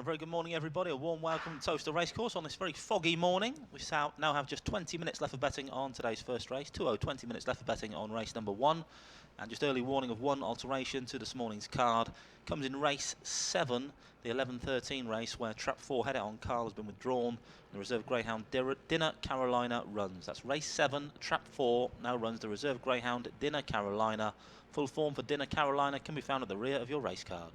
Well, a very good morning, everybody. A warm welcome to Towcester Racecourse on this very foggy morning. We now have just 20 minutes left of betting on today's first race. 20 minutes left of betting on race number 1. And just early warning of one alteration to this morning's card. Comes in race 7, the 11:13 race, where trap 4 header on Carl has been withdrawn. The reserve greyhound Dinner Carolina runs. That's race 7, trap 4, now runs the reserve greyhound Dinner Carolina. Full form for Dinner Carolina can be found at the rear of your race card.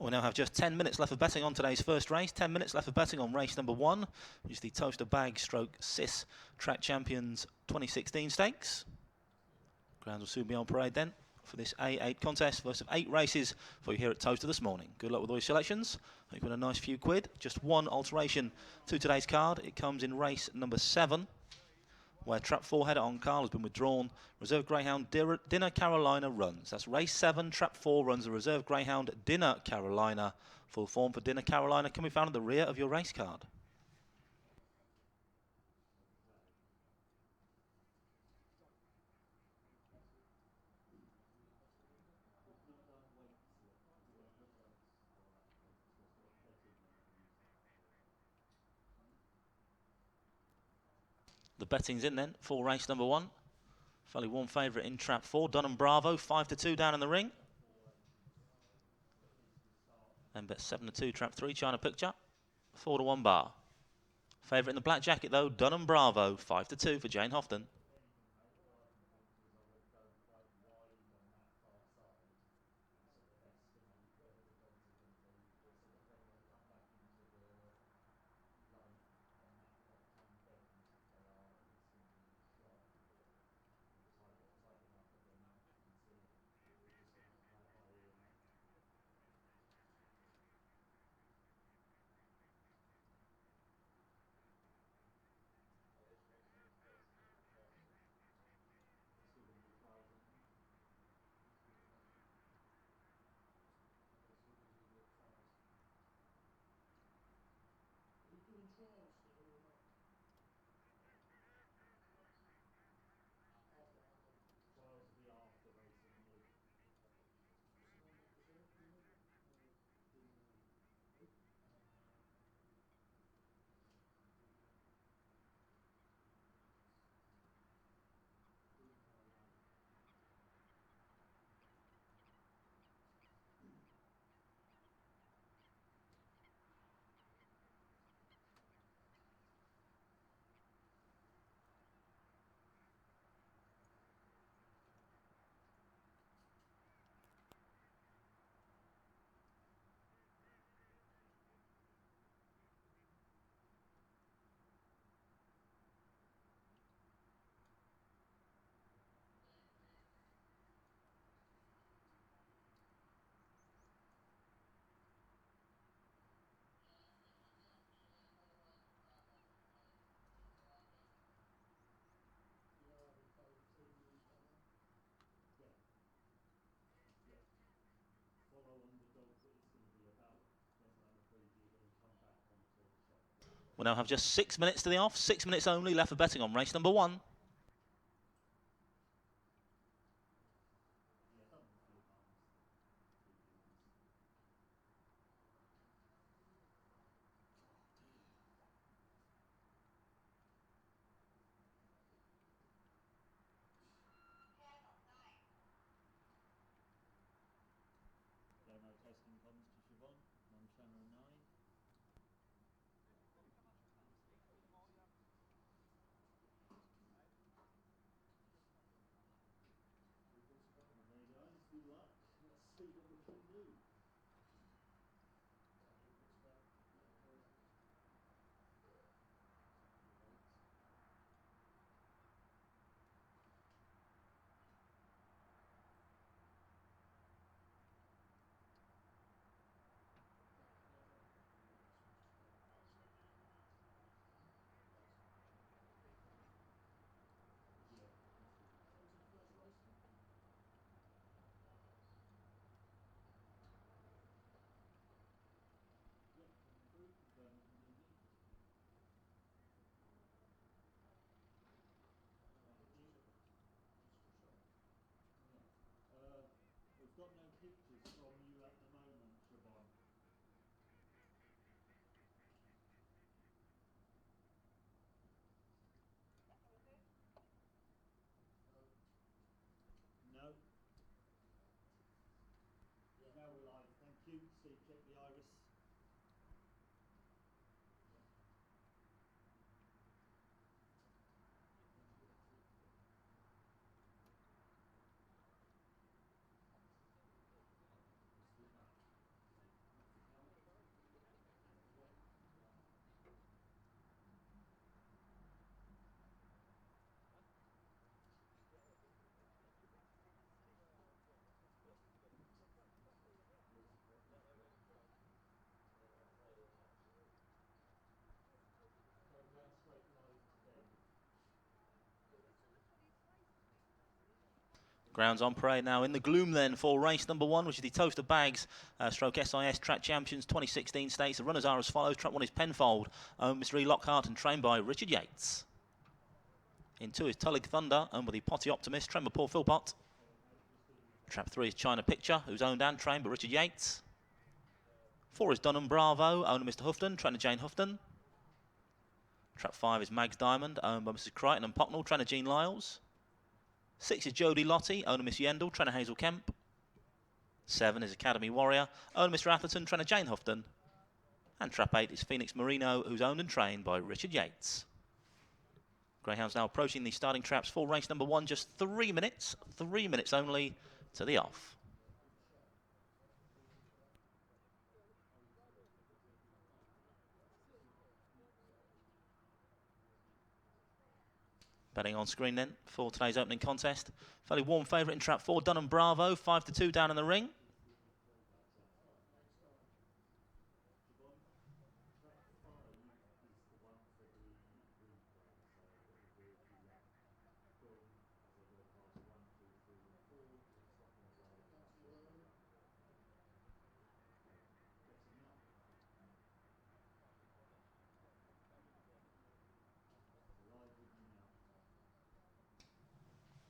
We now have just 10 minutes left of betting on today's first race. 10 minutes left of betting on race number 1, which is the Towcester Bag Stroke Sis Track Champions 2016 Stakes. Grounds will soon be on parade then for this A8 contest. First of 8 races for you here at Towcester this morning. Good luck with all your selections. Hope you win a nice few quid. Just one alteration to today's card. It comes in race number 7, where Trap 4 header on Carl has been withdrawn. Reserve Greyhound Dinner Carolina runs. That's race 7, Trap 4 runs the Reserve Greyhound Dinner Carolina. Full form for Dinner Carolina can be found at the rear of your race card. The betting's in then for race number 1. Fairly warm favourite in Trap 4, Dunham Bravo, 5-2 down in the ring. Then bet 7-2, Trap 3, China Picture, 4-1 bar. Favourite in the black jacket though, Dunham Bravo, 5-2 for Jane Houghton. We'll now have just 6 minutes to the off, 6 minutes only left for betting on race number 1. Grounds on parade now in the gloom then for race number 1, which is the Towcester Bags stroke SIS Track Champions 2016 Stakes. The runners are as follows. Track 1 is Penfold, owned Mr. E. Lockhart and trained by Richard Yates. In 2 is Tullig Thunder, owned by the Potty Optimist, trained by Paul Philpott. Trap 3 is China Picture, who's owned and trained by Richard Yates. 4 is Dunham Bravo, owned by Mr. Houghton, trainer Jane Houghton. Trap 5 is Mag's Diamond, owned by Mrs. Crichton and Pocknell, trainer Jean Lyles. 6 is Jodie Lottie, owner Miss Yendall, trainer Hazel Kemp. 7 is Academy Warrior, owner Mr. Atherton, trainer Jane Houghton. And Trap 8 is Phoenix Marino, who's owned and trained by Richard Yates. Greyhounds now approaching the starting traps for race number 1, just 3 minutes only to the off. Betting on screen then for today's opening contest. Fairly warm favourite in trap 4, Dunham Bravo, 5-2 down in the ring.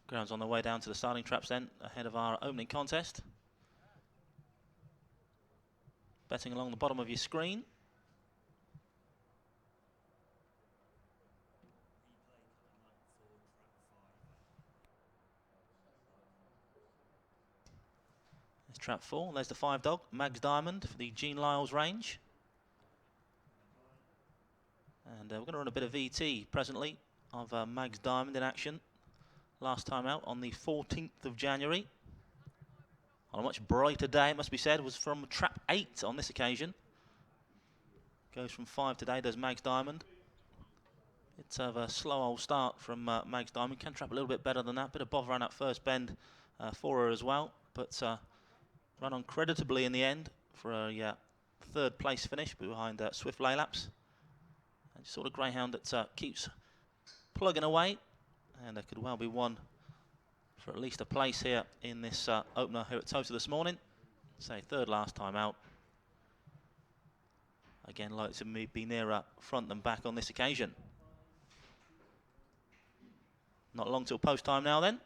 Grounds on the way down to the starting traps then, ahead of our opening contest. Betting along the bottom of your screen. There's trap 4, there's the 5 dog, Mag's Diamond for the Jean Lyles range. And we're going to run a bit of VT presently of Mag's Diamond in action. Last time out on the 14th of January. On a much brighter day, it must be said, was from trap 8 on this occasion. Goes from 5 today, does Mag's Diamond. It's a slow old start from Mag's Diamond. Can trap a little bit better than that. Bit of bother around that first bend for her as well. But run on creditably in the end for a 3rd place finish behind Swift Laylaps. And sort of greyhound that keeps plugging away. And there could well be one for at least a place here in this opener here at Towcester this morning. Say 3rd last time out. Again, like to be nearer front than back on this occasion. Not long till post time now then.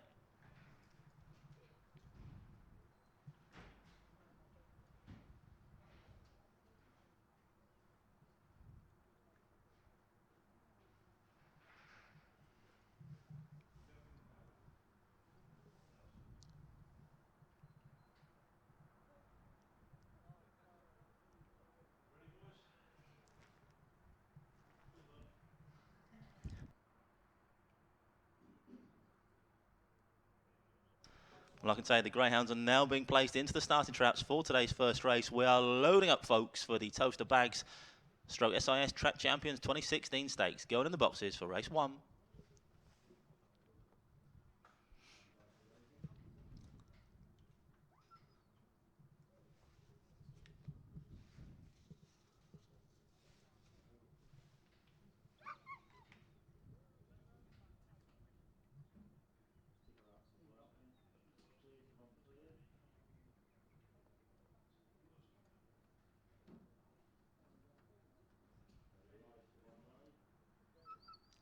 Well, I can say the greyhounds are now being placed into the starting traps for today's first race. We are loading up, folks, for the Towcester Bags stroke SIS Track Champions 2016 Stakes. Going in the boxes for race 1.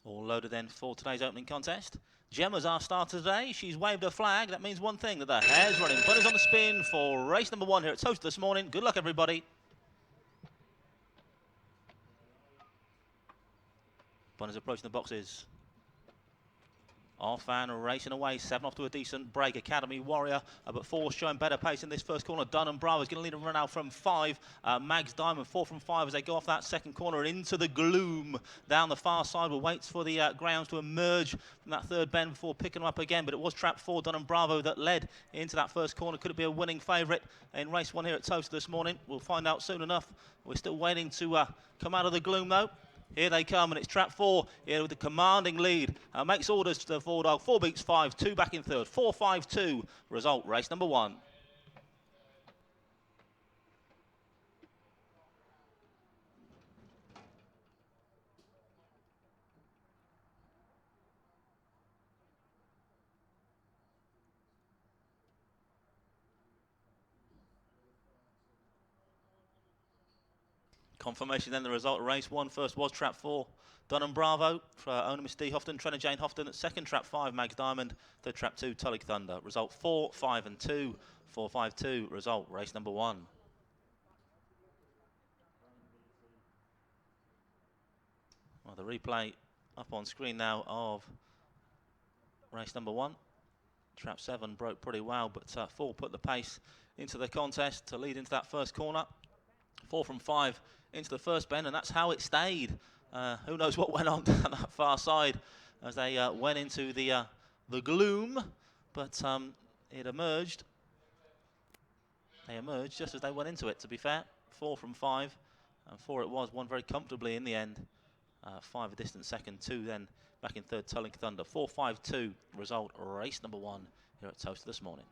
All loaded then for today's opening contest. Gemma's our starter today. She's waved her flag. That means one thing, that the hare's running. Bunny's on the spin for race number 1 here at Towcester this morning. Good luck, everybody. Bunny's approaching the boxes. Off and racing away, 7 off to a decent break. Academy Warrior, but 4 showing better pace in this first corner. Dunham Bravo is going to lead a run out from 5. Mag's Diamond 4 from 5 as they go off that second corner and into the gloom down the far side. We'll wait for the greyhounds to emerge from that 3rd bend before picking them up again. But it was trap 4, Dunham Bravo, that led into that first corner. Could it be a winning favourite in race 1 here at Towcester this morning? We'll find out soon enough. We're still waiting to come out of the gloom though. Here they come, and it's trap 4 here with the commanding lead. Makes orders to the 4 dog. 4 beats 5, 2 back in 3rd. 4-5-2. Result, race number 1. Confirmation then the result of race 1. First was trap 4, Dunham Bravo for owner Miss D. Houghton, trainer Jane Houghton. Second trap 5, Mags Diamond. Third trap 2, Tully Thunder. Result 4, 5 and 2. 4, 5, 2. Result race number 1. Well, the replay up on screen now of race number 1. Trap 7 broke pretty well, but 4 put the pace into the contest to lead into that first corner. 4 from 5 into the first bend, and that's how it stayed. Who knows what went on down that far side as they went into the gloom, but it emerged. They emerged just as they went into it, to be fair. 4 from 5, and 4 it was, won very comfortably in the end. 5 a distant second, 2 then back in third, Tully Thunder. 4, 5, 2 result, race number 1 here at Towcester this morning.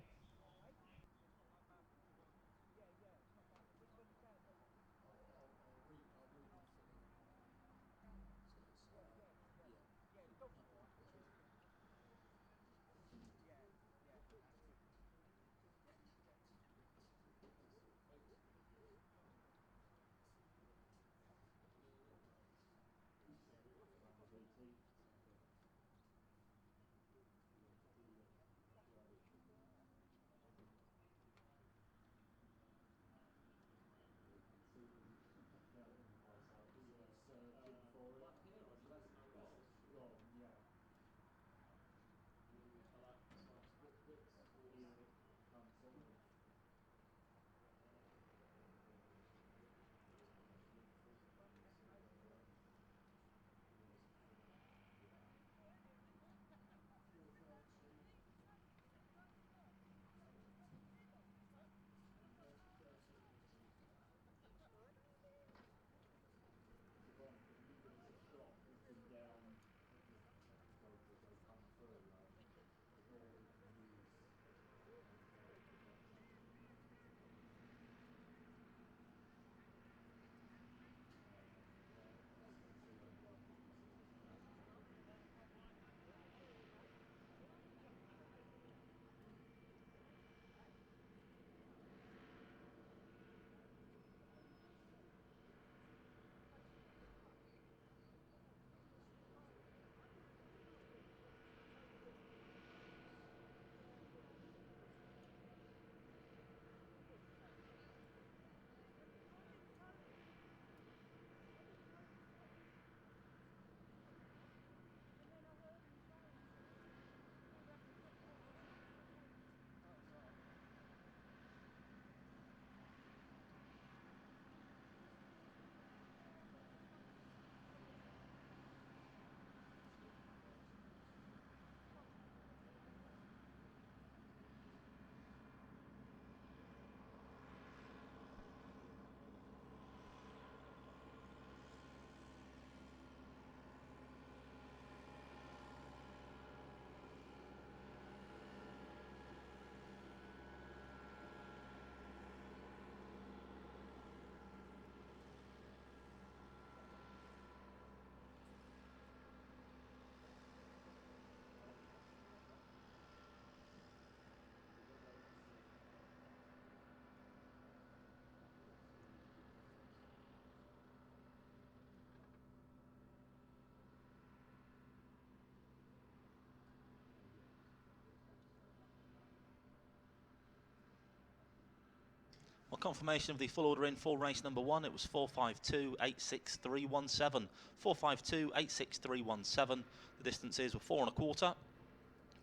Well, confirmation of the full order in for race number 1. It was 452, 86317. 452, 86317. The distances were 4 1/4,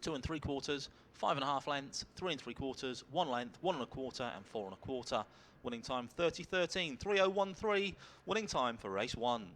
2 3/4, 5 1/2 lengths, 3 3/4, 1 length, 1 1/4, and 4 1/4. Winning time 30:13, 3013. Winning time for race 1.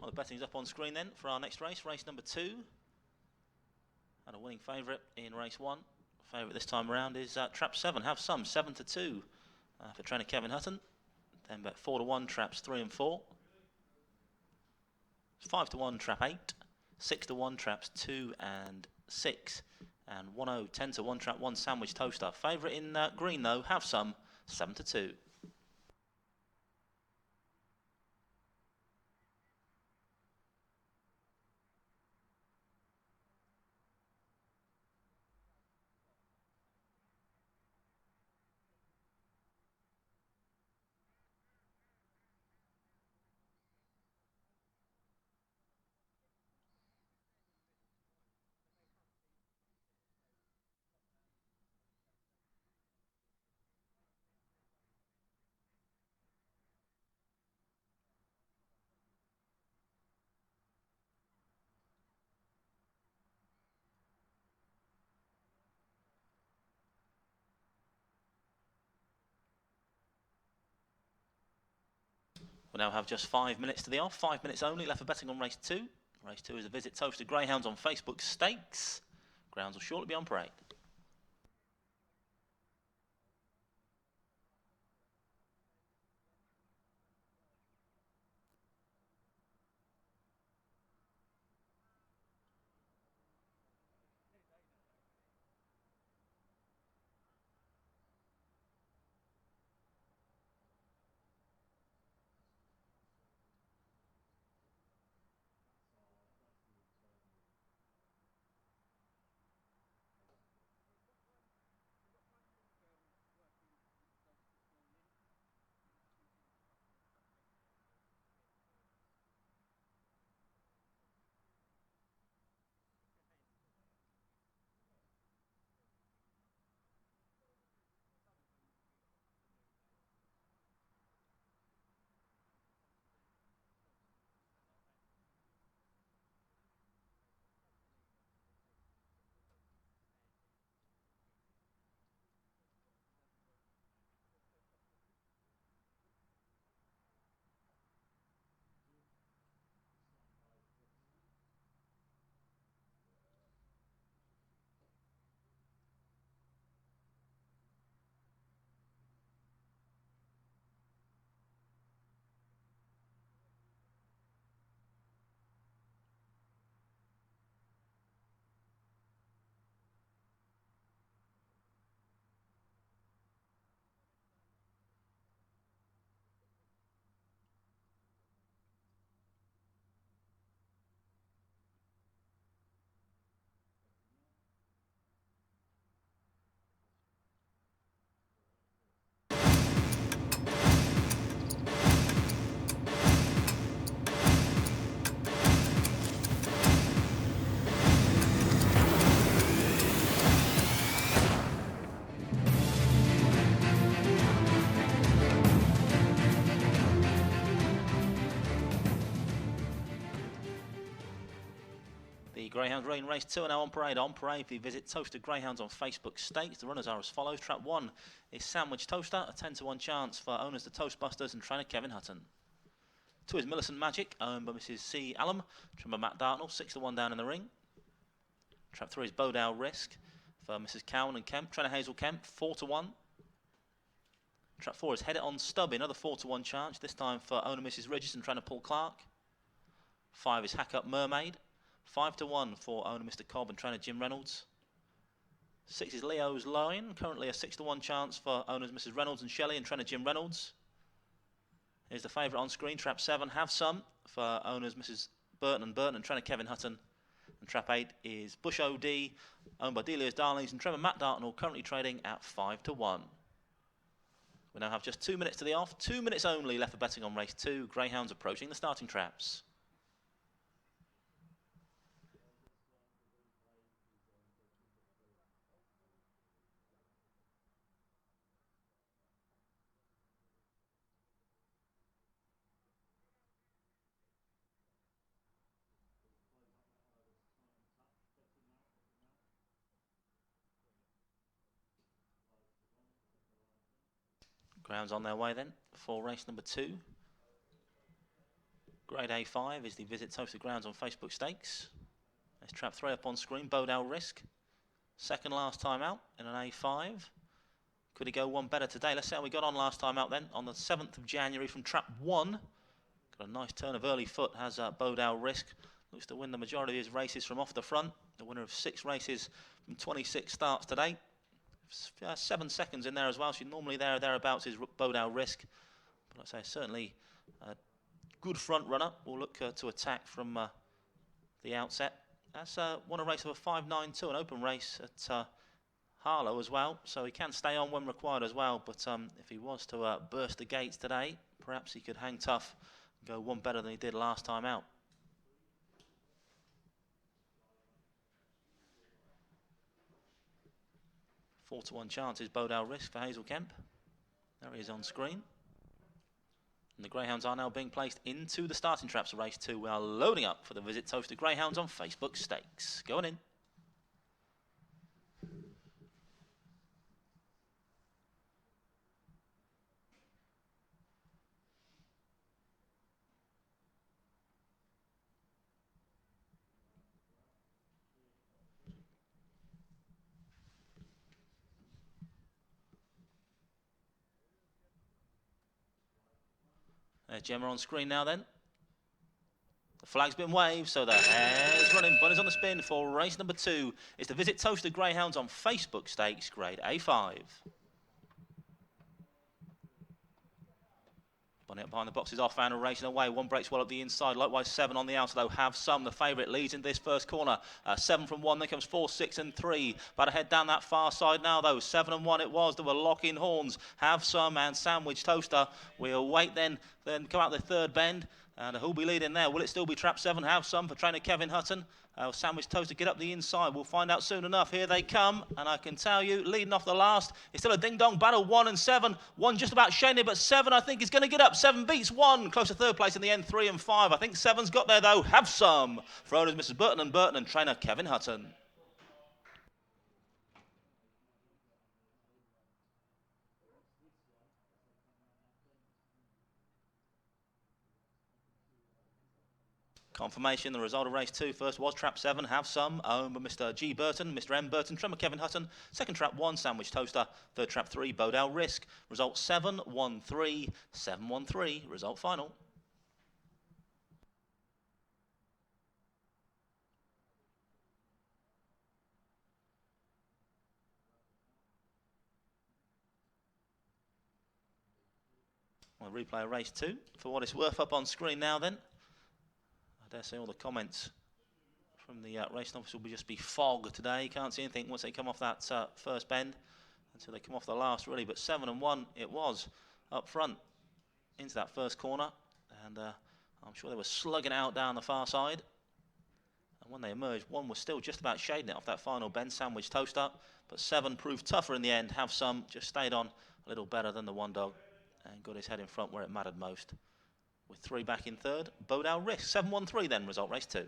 Well, the betting's up on screen then for our next race, race number 2. And a winning favourite in race 1. Favourite this time around is trap 7. Have some 7-2 for trainer Kevin Hutton. Then bet 4-1 traps 3 and 4. 5-1 trap 8. 6-1 traps 2 and 6. And 1-0 10-1 trap 1 sandwich toaster. Favourite in green though, have some 7-2. We now have just 5 minutes to the off, 5 minutes only left for betting on race 2. Race 2 is a visit Towcester Greyhounds on Facebook Stakes. Grounds will shortly be on parade. The Greyhounds Rain Race 2 are now on parade. On parade, we visit Towcester Greyhounds on Facebook Stakes. The runners are as follows. Trap 1 is Sandwich Toaster, a 10-1 chance for owners the Toastbusters and trainer Kevin Hutton. 2 is Millicent Magic, owned by Mrs. C. Allen, trained by Matt Dartnell, 6-1 down in the ring. Trap 3 is Bowdow Risk for Mrs. Cowan and Kemp, trainer Hazel Kemp, 4-1. Trap 4 is Head It On Stubby, another 4-1 chance, this time for owner Mrs. Ridges and trainer Paul Clark. 5 is Hack Up Mermaid, 5-1 for owner Mr. Cobb and trainer Jim Reynolds. 6 is Leo's Line, currently a 6-1 chance for owners Mrs. Reynolds and Shelley and trainer Jim Reynolds. Here's the favourite on screen, Trap 7, Have Some, for owners Mrs. Burton and trainer Kevin Hutton. And Trap 8 is Bush OD, owned by Delia's Darlings and Trevor Matt Dartnell, currently trading at 5-1. We now have just 2 minutes to the off, 2 minutes only left for betting on race 2. Greyhounds approaching the starting traps. Greyhounds on their way then for race number 2. Grade A5 is the Visit Towcester Grounds on Facebook Stakes. There's trap 3 up on screen, Bodale Risk. Second last time out in an A5. Could he go one better today? Let's see how we got on last time out then. On the 7th of January from trap 1. Got a nice turn of early foot, has Bodale Risk. Looks to win the majority of his races from off the front. The winner of 6 races from 26 starts today. 7 seconds in there as well. She's normally there or thereabouts is Bodale Risk. But like I say, certainly a good front runner. We'll look to attack from the outset. That's won a race of a 5.92, an open race at Harlow as well. So he can stay on when required as well. But if he was to burst the gates today, perhaps he could hang tough and go one better than he did last time out. Four to 1 chances, Bodale Risk for Hazel Kemp. There he is on screen. And the greyhounds are now being placed into the starting traps of race 2. We are loading up for the Visit Towcester Greyhounds on Facebook Stakes. Going in. There's Gemma on screen now then. The flag's been waved, so the hare's running. Bunny's on the spin for race number 2. It's the Visit Towcester Greyhounds on Facebook Stakes, grade A5. Bunny up behind the boxes, off and racing away. 1 breaks well up the inside. Likewise 7 on the outer though. Have Some, the favourite, leads in this first corner. 7 from 1, then comes 4, 6 and 3. About to head down that far side now though. 7 and 1 it was. There were locking horns. Have Some and Sandwich Toaster. We'll wait then come out the third bend. And who'll be leading there? Will it still be trap 7? Have Some for trainer Kevin Hutton. Sandwich Toaster get up the inside. We'll find out soon enough. Here they come. And I can tell you, leading off the last, it's still a ding-dong battle. 1 and 7. 1 just about shading, but 7 I think is going to get up. 7 beats 1. Close to third place in the end, 3 and 5. I think 7's got there though. Have Some. For owners Mrs. Burton and trainer Kevin Hutton. Confirmation, the result of race 2. First was trap 7, Have Some, owned by Mr. G. Burton, Mr. M. Burton, trainer Kevin Hutton. Second trap 1, Sandwich Toaster. Third trap 3, Bodale Risk. Result 7-1-3, 7-1-3. Result final. We'll replay race 2 for what it's worth up on screen now then. I dare say all the comments from the racing office will just be fog today. You can't see anything once they come off that first bend until they come off the last really. But 7 and 1 it was up front into that first corner. And I'm sure they were slugging it out down the far side. And when they emerged, 1 was still just about shading it off that final bend, Sandwich Toaster. But 7 proved tougher in the end. Have Some just stayed on a little better than the 1 dog and got his head in front where it mattered most. With 3 back in third, Bodale Risk. 7-1-3 then, result race 2.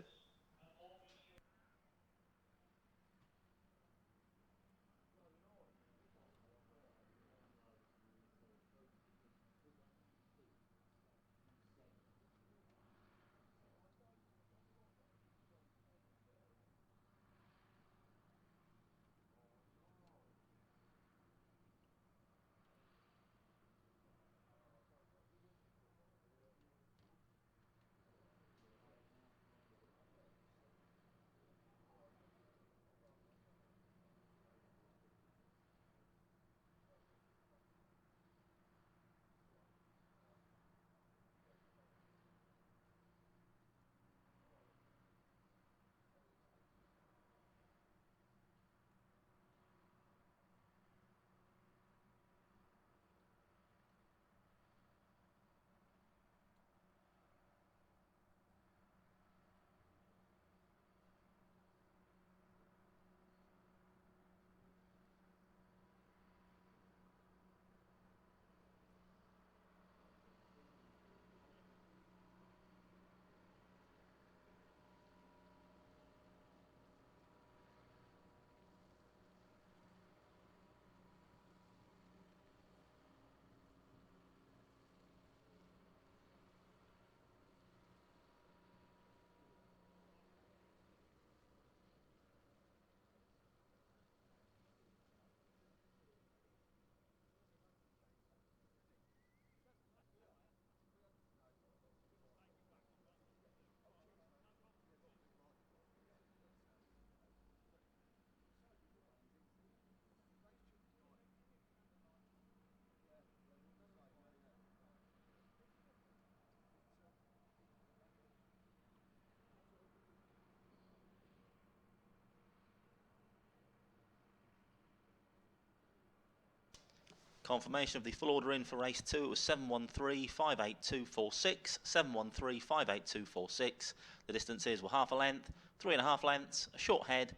Confirmation of the full order in for race 2, it was 713-58246, 713-58246. The distances were half a length, 3.5 lengths, a short head,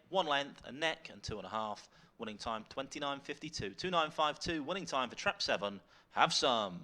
1 length, a neck, and 2.5. Winning time 29.52, 29.52. Winning time for trap 7. Have some.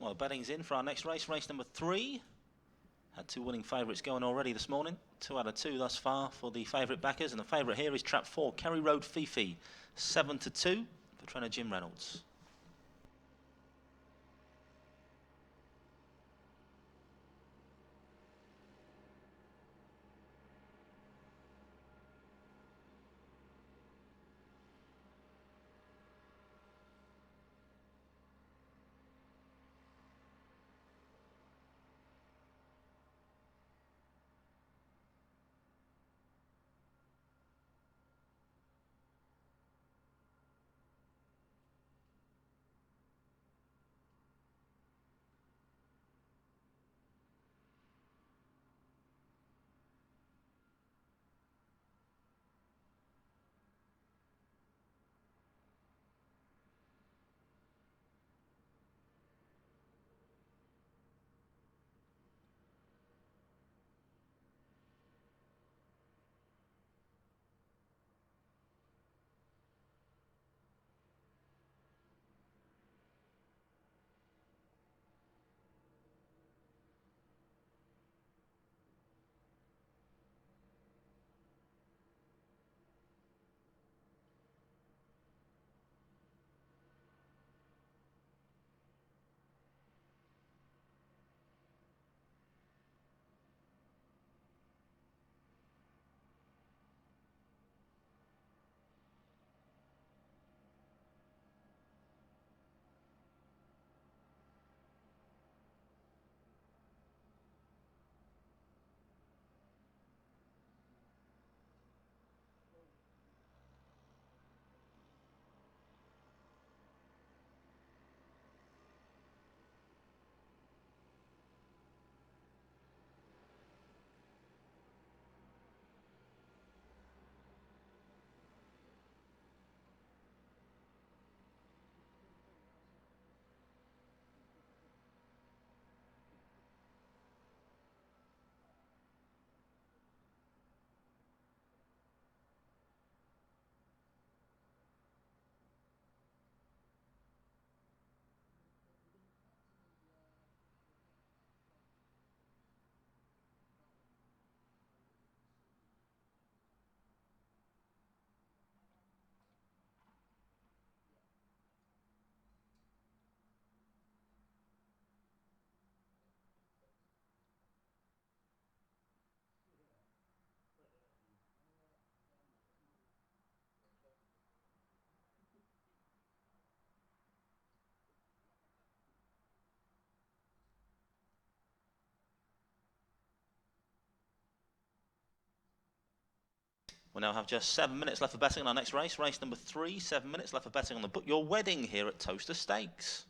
Well, betting's in for our next race, race number 3. Had 2 winning favourites going already this morning. 2 out of 2 thus far for the favourite backers, and the favourite here is trap 4, Kerry Road Fifi, 7-2 for trainer Jim Reynolds. We now have just 7 minutes left for betting on our next race, race number 3. 7 minutes left for betting on the Book Your Wedding here at Towcester Stakes.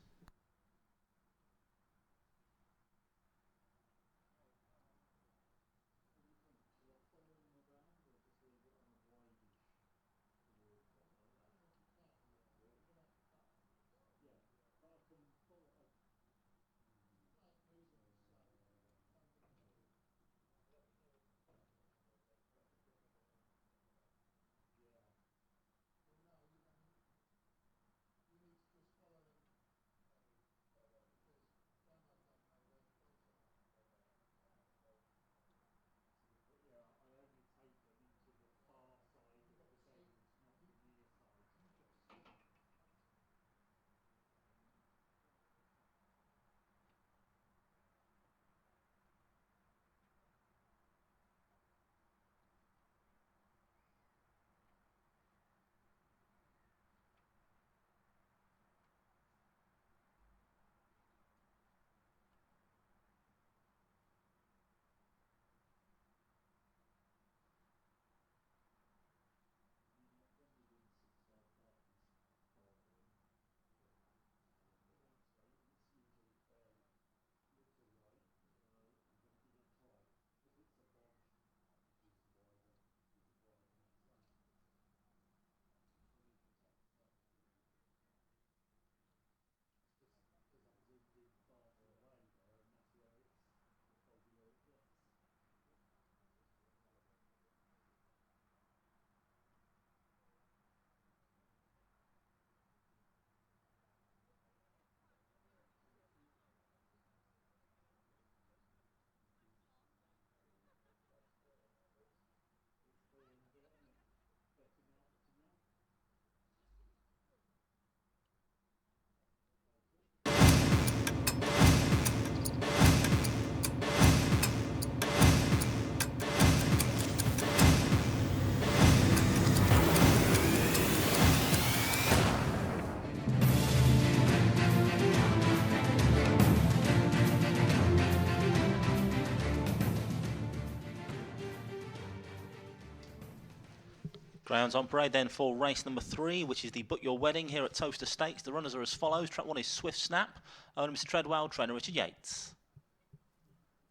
Greyhounds on parade then for race number 3, which is the Book Your Wedding here at Towcester Stakes. The runners are as follows. Track 1 is Swift Snap, owned by Mr. Treadwell, trainer Richard Yates.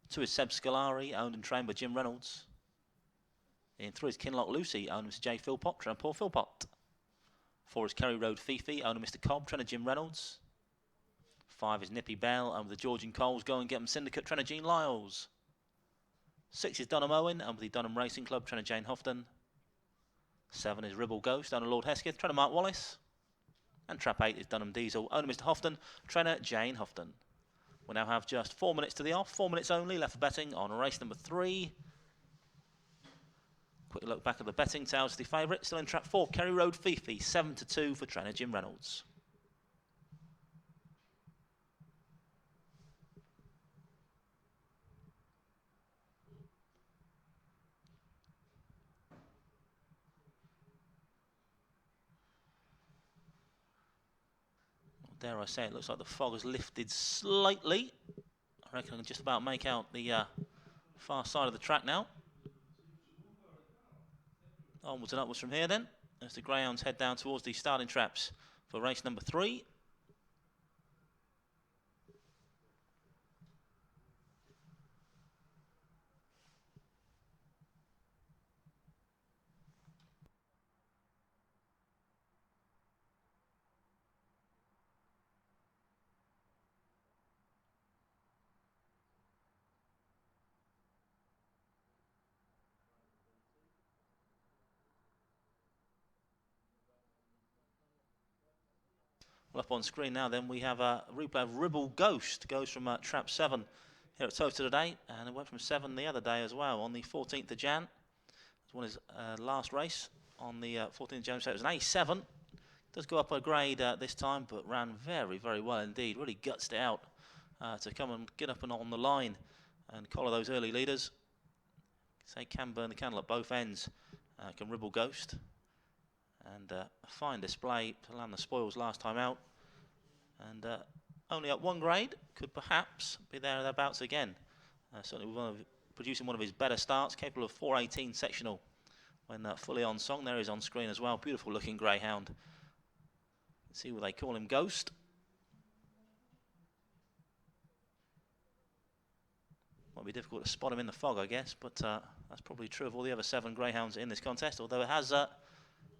2 is Seb Scolari, owned and trained by Jim Reynolds. In 3 is Kinlock Lucy, owned by Mr. J. Philpott, trainer Paul Philpott. 4 is Kerry Road Fifi, owned by Mr. Cobb, trainer Jim Reynolds. 5 is Nippy Bell, owned by the Georgian Coles, Go and Get 'em Syndicate, trainer Gene Lyles. 6 is Dunham Owen, owned by the Dunham Racing Club, trainer Jane Houghton. 7 is Ribble Ghost, owner Lord Hesketh, trainer Mark Wallace. And trap 8 is Dunham Diesel, owner Mr. Houghton, trainer Jane Houghton. We now have just 4 minutes to the off, 4 minutes only left for betting on race number 3. Quick look back at the betting tails, the favourite, still in trap 4, Kerry Road Fifi, 7-2 for trainer Jim Reynolds. Dare I say, it looks like the fog has lifted slightly. I reckon I can just about make out the far side of the track now. Onwards and upwards from here then, as the greyhounds head down towards the starting traps for race number 3. Well, up on screen now then we have a replay of Ribble Ghost. Goes from trap 7 here at Towcester today, and it went from 7 the other day as well on the 14th of Jan. It was his last race on the 14th of Jan, so it was an A7. Does go up a grade this time, but ran very, very well indeed. Really gutsed it out to come and get up and on the line and collar those early leaders. Say can burn the candle at both ends, can Ribble Ghost. And a fine display to land the spoils last time out. And only at 1 grade, could perhaps be there or thereabouts again. Certainly producing one of his better starts, capable of 4.18 sectional when fully on song. There he is on screen as well. Beautiful looking greyhound. Let's see what they call him, Ghost. Might be difficult to spot him in the fog, I guess, but that's probably true of all the other 7 greyhounds in this contest, although it has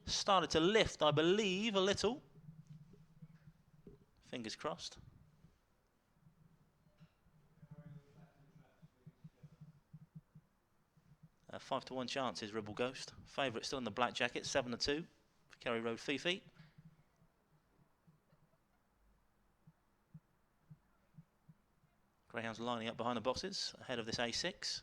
started to lift, I believe, a little. Fingers crossed. A 5-1 chance is Ribble Ghost. Favourite still in the black jacket, 7-2 for Kerry Road Fifi. Greyhounds lining up behind the boxes ahead of this A6.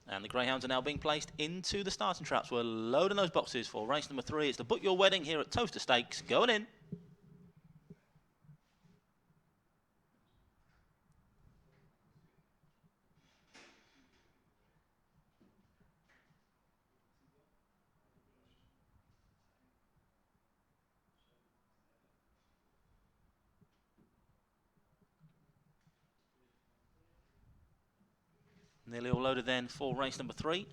And the greyhounds are now being placed into the starting traps. We're loading those boxes for race number 3. It's the Book Your Wedding here at Towcester Stakes. Going in. Nearly all loaded then for race number 3.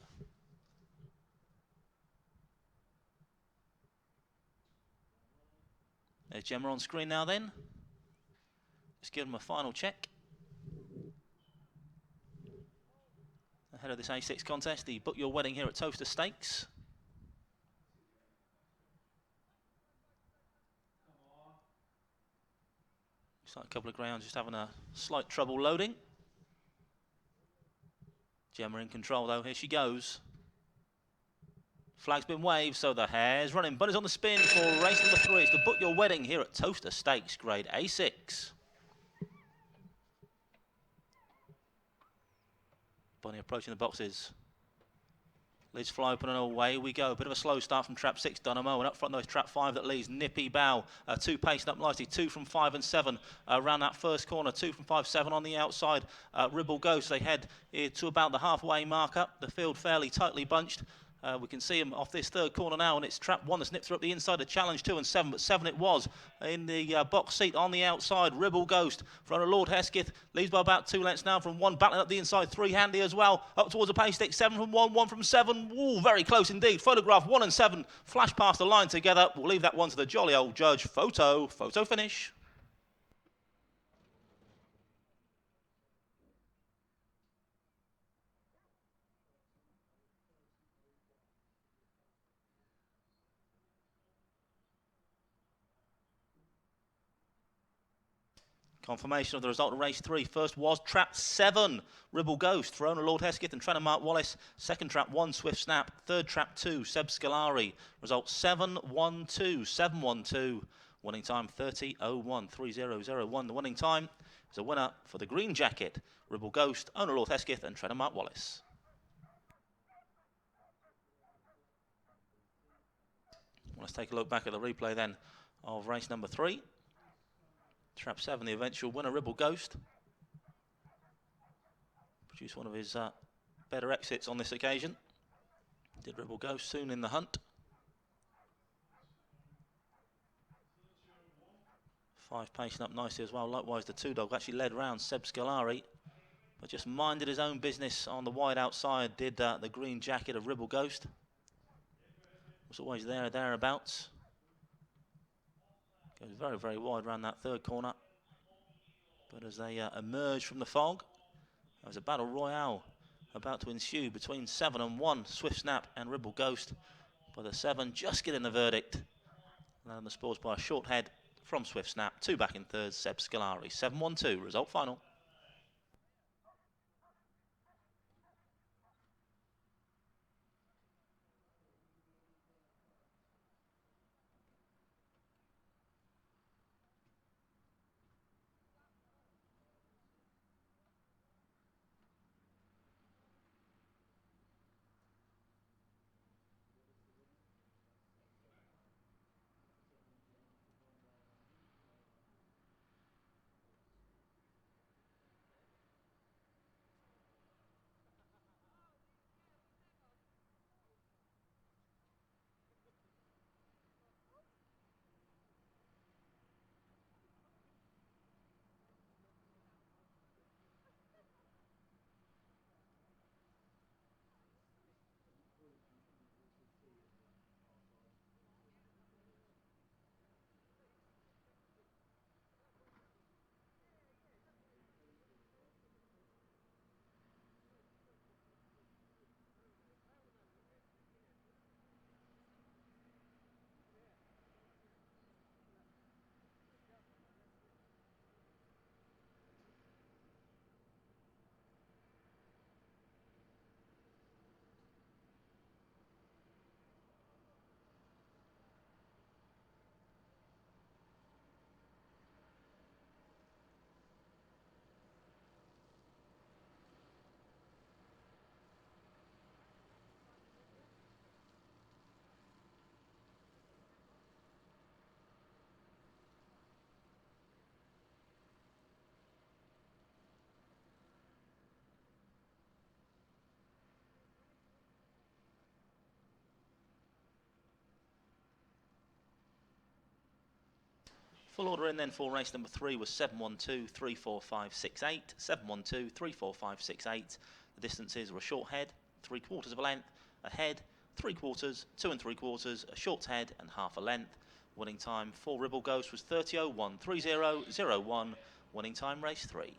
There's Gemma on screen now then. Just give them a final check. Ahead of this A6 contest, the Book Your Wedding here at Towcester Stakes. Looks like a couple of greyhounds just having a slight trouble loading. Gemma in control though, here she goes. Flag's been waved, so the hare's running. Bunny's on the spin for race number 3. It's the Book Your Wedding here at Towcester Stakes, grade A6. Bunny approaching the boxes. Lids fly open and away we go. A bit of a slow start from trap 6, Dynamo, and up front though is trap 5 that leads. Nippy Bow, 2 pacing up nicely, 2 from 5 and 7 around that first corner, 2 from 5, 7 on the outside. Ribble Ghost, they head to about the halfway mark up. The field fairly tightly bunched. We can see him off this third corner now, and it's trap 1 that's nipped through up the inside to challenge 2 and 7, but 7 it was in the box seat on the outside. Ribble Ghost, front of Lord Hesketh, leads by about 2 lengths now from 1, battling up the inside, 3 handy as well, up towards the pace stick, 7 from 1, 1 from 7, ooh, very close indeed. Photograph 1 and 7, flash past the line together. We'll leave that one to the jolly old judge. Photo finish. Confirmation of the result of race 3. First was trap 7, Ribble Ghost, for owner Lord Hesketh and trainer Mark Wallace. Second trap 1, Swift Snap. Third trap 2, Seb Scolari. Result 7-1-2, 7-1-2. Winning time 30:01, 30:01. The winning time is a winner for the green jacket, Ribble Ghost, owner Lord Hesketh and trainer Mark Wallace. Let's take a look back at the replay then of race number 3. Trap 7, the eventual winner, Ribble Ghost. Produced one of his better exits on this occasion. Did Ribble Ghost soon in the hunt. 5 pacing up nicely as well. Likewise, the 2 dog actually led round Seb Scolari, but just minded his own business on the wide outside. Did the green jacket of Ribble Ghost. Was always thereabouts. Goes very, very wide around that third corner. But as they emerge from the fog, there's a battle royale about to ensue between 7 and 1, Swift Snap and Ribble Ghost. But the 7 just getting the verdict. And the spoils by a short head from Swift Snap. 2 back in third, Seb Scolari. 7-1-2, result final. Full order in then for race number 3 was 712, 34568. 712, 34568. The distances were a short head, 3/4 of a length, a head, 3/4, 2 3/4, a short head and half a length. Winning time for Ribble Ghost was 30:01, winning time race 3.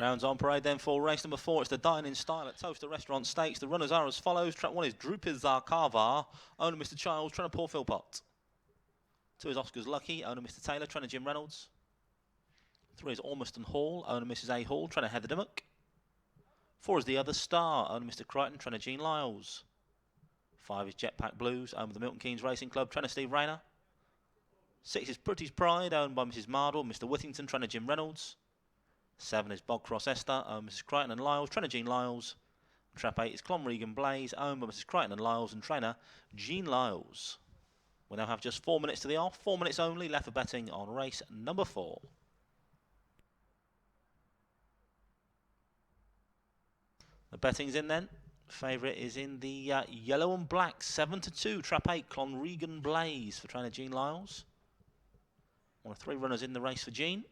Greyhounds on parade then for race number 4. It's the Dine-In Style at Towcester Restaurant Stakes. The runners are as follows. Track 1 is Drupizar Carvar, owner Mr. Childs, trainer Paul Philpott. 2 is Oscar's Lucky, owner Mr. Taylor, trainer Jim Reynolds. 3 is Ormiston Hall, owner Mrs. A. Hall, trainer Heather Dimmock. 4 is The Other Star, owner Mr. Crichton, trainer Jean Lyles. 5 is Jetpack Blues, owned by the Milton Keynes Racing Club, trainer Steve Rayner. 6 is Pretty's Pride, owned by Mrs. Mardle, Mr. Whittington, trainer Jim Reynolds. 7 is Bogcross Esther, owned by Mrs. Crichton and Lyles, trainer Jean Lyles. Trap 8 is Clonregan Blaze, owned by Mrs. Crichton and Lyles, and trainer Jean Lyles. We now have just 4 minutes to the off, 4 minutes only left for betting on race number 4. The betting's in then. Favourite is in the yellow and black, 7-2, Trap 8, Clonregan Blaze for trainer Jean Lyles. One of 3 runners in the race for Jean.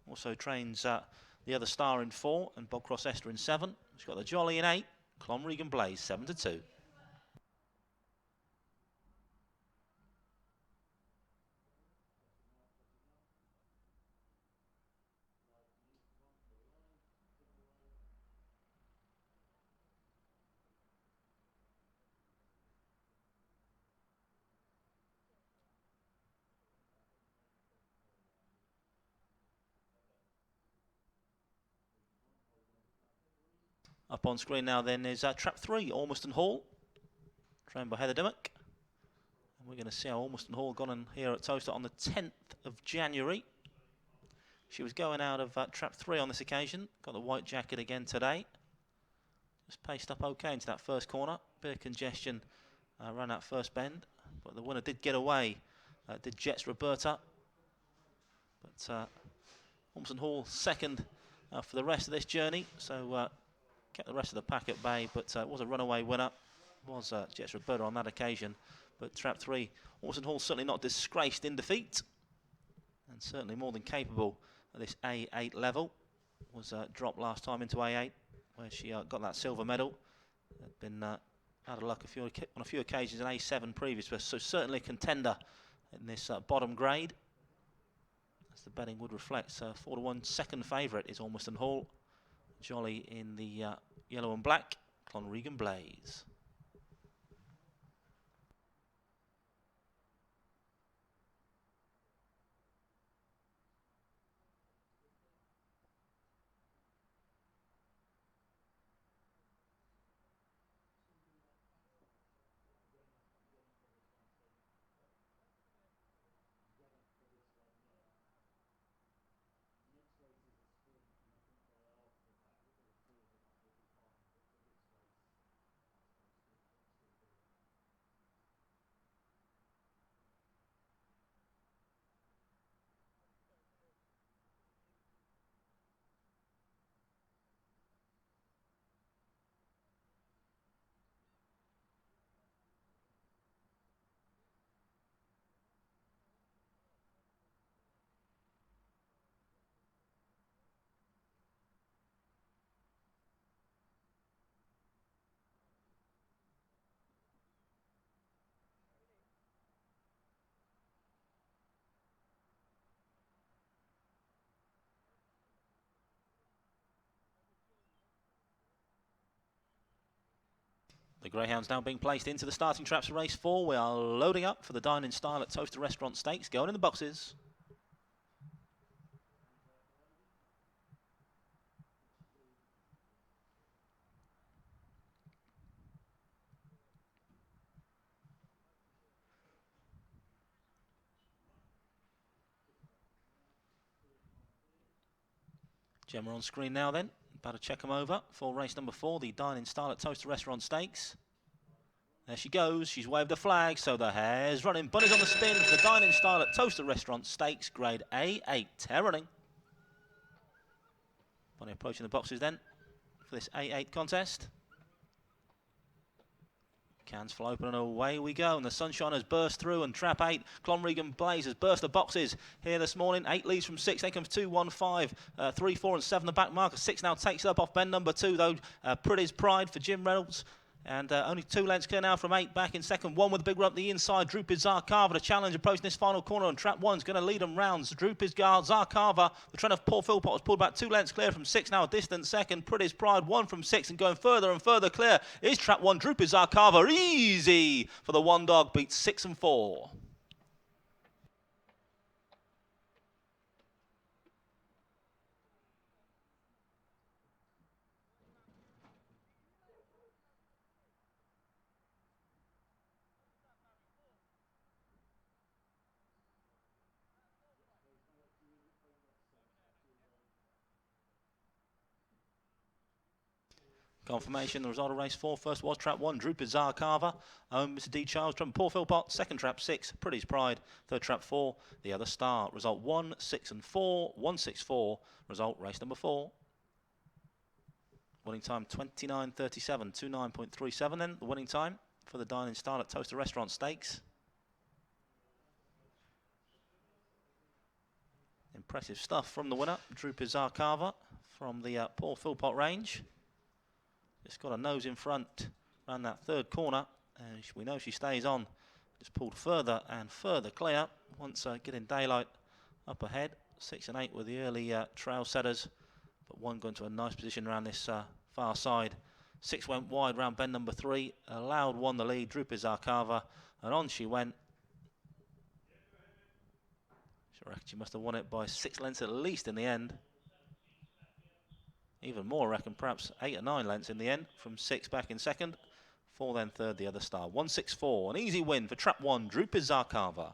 Also trains The Other Star in 4 and Bogcross Esther in 7. She's got the Jolly in 8, Clonregan Blaze, 7-2. Up on screen now then is Trap 3, Ormiston Hall, trained by Heather Dimmock. And we're going to see how Ormiston Hall gone in here at Towcester on the 10th of January. She was going out of Trap 3 on this occasion, got the white jacket again today. Just paced up okay into that first corner, bit of congestion around that first bend, but the winner did get away, did Jets Roberta. But Ormiston Hall second for the rest of this journey, so kept the rest of the pack at bay, but it was a runaway winner. It was Jets Roberta on that occasion. But Trap 3, Ormiston Hall certainly not disgraced in defeat, and certainly more than capable at this A8 level. Was dropped last time into A8, where she got that silver medal. Had been out of luck on a few occasions in A7 previously, so certainly a contender in this bottom grade. As the betting would reflect, 4-1 second favourite is Ormiston Hall. Jolly in the yellow and black, Clonregan Blaze. The greyhounds now being placed into the starting traps for race 4. We are loading up for the Dine-In Style at Towcester Restaurant Stakes. Going in the boxes. Gemma on screen now then. About to check them over for race number 4, the Dine-In Style at Towcester Restaurant Stakes. There she goes, she's waved the flag, so the hare's running. Bunny's on the spin for the Dine-In Style at Towcester Restaurant Stakes, grade A8. Tear running. Bunny approaching the boxes then for this A8 contest. Cans fly open and away we go, and the sunshine has burst through, and Trap 8, Clonregan Blaze has burst the boxes here this morning. 8 leads from 6, then comes 2, 1, 5, 3, 4 and 7 the back marker. 6 now takes it up off bend number 2 though. Pretty's Pride for Jim Reynolds. And only 2 lengths clear now from 8 back in second. 1 with a big run up the inside. Droop is Zarkava. The challenge approaching this final corner, and trap 1's going to lead them rounds. Droop is Zarkava. The trend of Paul Philpott was pulled about 2 lengths clear from 6 now. A distant second. Pretty's Pride 1 from 6 and going further and further clear is trap 1. Droop is Zarkava. Easy for the one dog. Beats 6 and 4. Confirmation, the result of race 4. First was trap 1, Droop is Zarkava. Mr. D. Charles, trap Paul Philpott. Second trap 6, Pretty's Pride. Third trap 4, The Other Star. Result 1, 6 and 4, 1, 6, 4. Result race number 4. Winning time 29.37, 29.37 then, the winning time for the dining style at Towcester Restaurant Stakes. Impressive stuff from the winner, Droop is Zarkava, from the Paul Philpott range. Just got a nose in front around that third corner, and we know she stays on. Just pulled further and further clear once getting daylight up ahead. 6 and 8 with the early trail setters, but 1 going to a nice position around this far side. 6 went wide round bend number 3, allowed 1 the lead, Droop is Zarkava, and on she went. I reckon she must have won it by 6 lengths at least in the end. Even more, I reckon, perhaps 8 or 9 lengths in the end, from 6 back in second. 4 then third, The Other Star. 1, 6, 4. An easy win for trap 1, Droop is Zarkava.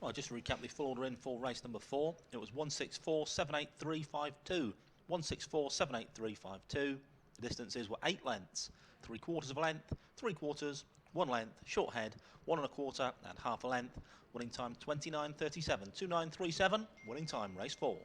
Well, just to recap the full order in for race number 4. It was 164.78352. 164.78352. The distances were 8 lengths, 3/4 of a length, 3/4, 1 length, short head, 1 1/4, and half a length. Winning time 29.37, 29.37. Winning time race 4.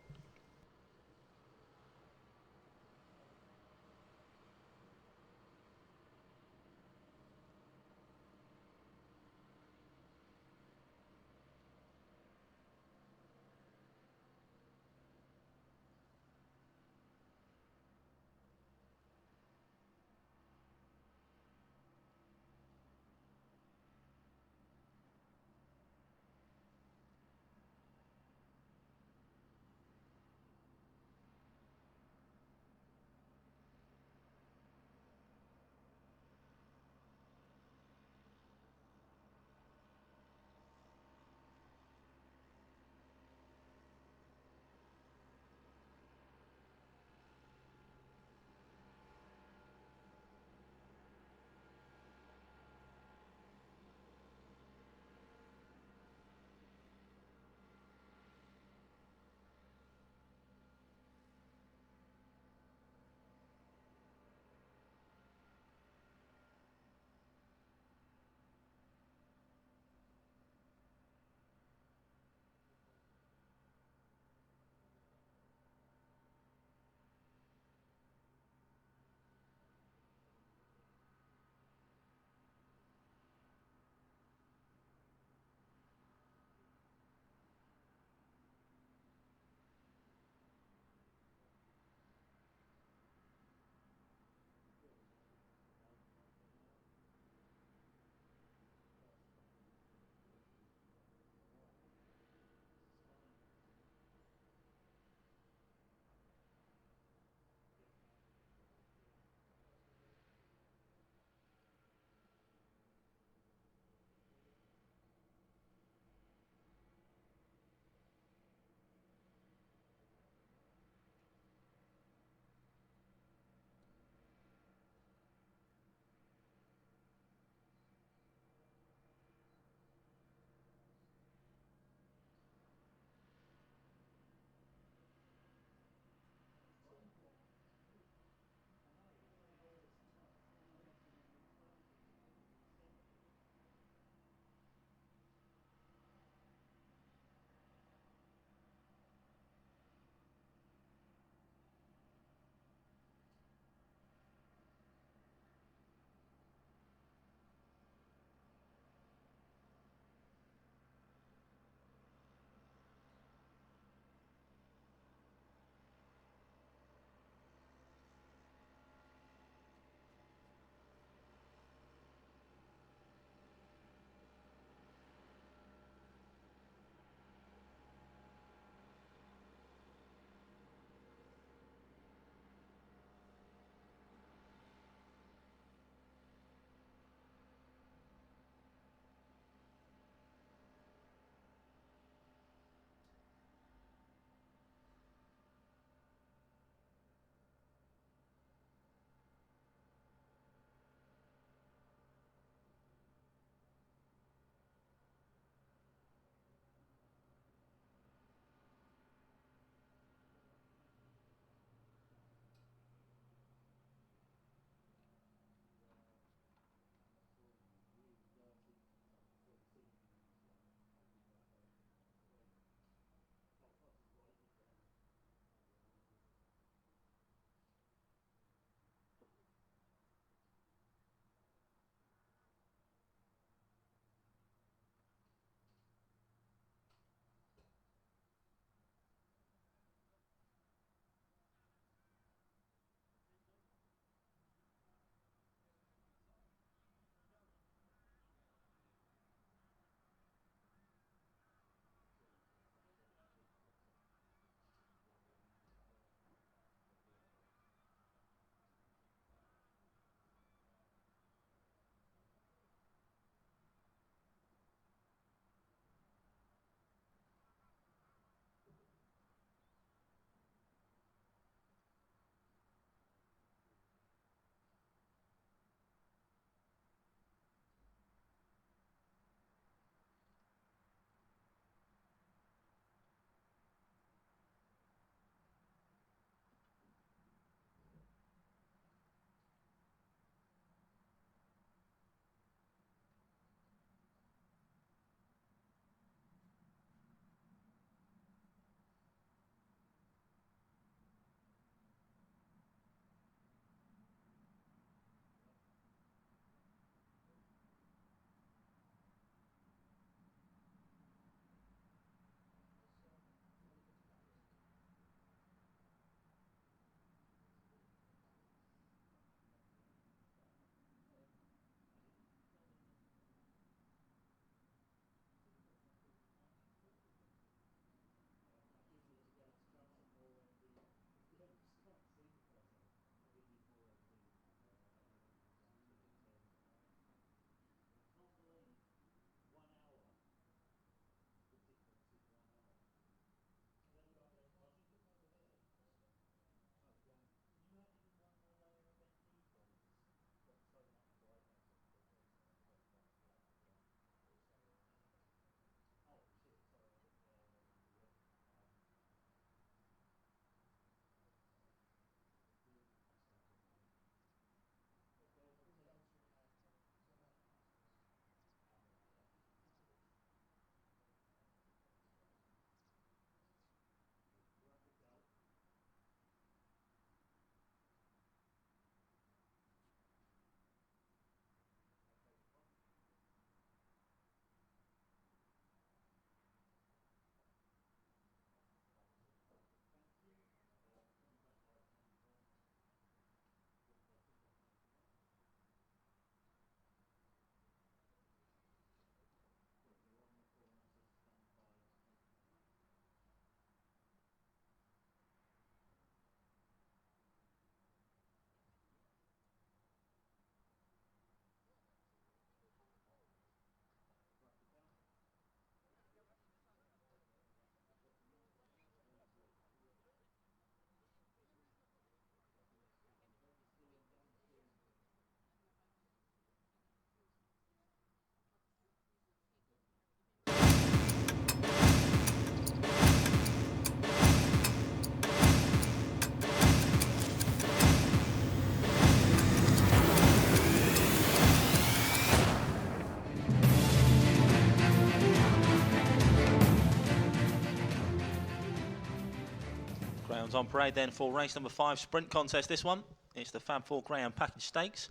Greyhounds on parade then for race number 5, sprint contest this one. It's the Fab 4 Greyhound Package Stakes.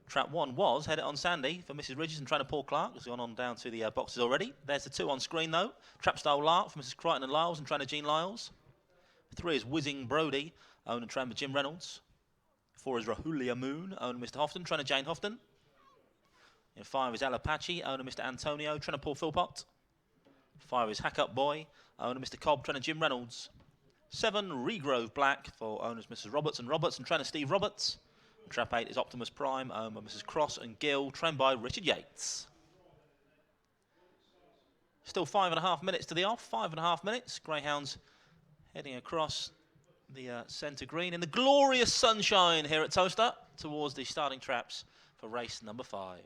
Trap 1 was Head It On Sandy for Mrs. Ridges and trainer Paul Clark. Has gone on down to the boxes already. There's the 2 on screen though. Trap Style Lark for Mrs. Crichton and Lyles and trainer Jean Lyles. 3 is Whizzing Brody, owned and trained by Jim Reynolds. 4 is Rahulia Moon, owned by Mr. Houghton, trainer Jane Houghton. In 5 is Alapache, owner Mr. Antonio, trainer Paul Philpott. 5 is Hack Up Boy, owner Mr. Cobb, trainer Jim Reynolds. 7, Regrove Black for owners Mrs. Roberts and trainer Steve Roberts. Trap 8 is Optimus Prime, owned by Mrs. Cross and Gill, trained by Richard Yates. Still 5.5 minutes to the off, 5.5 minutes. Greyhounds heading across the centre green in the glorious sunshine here at Towcester towards the starting traps for race number 5.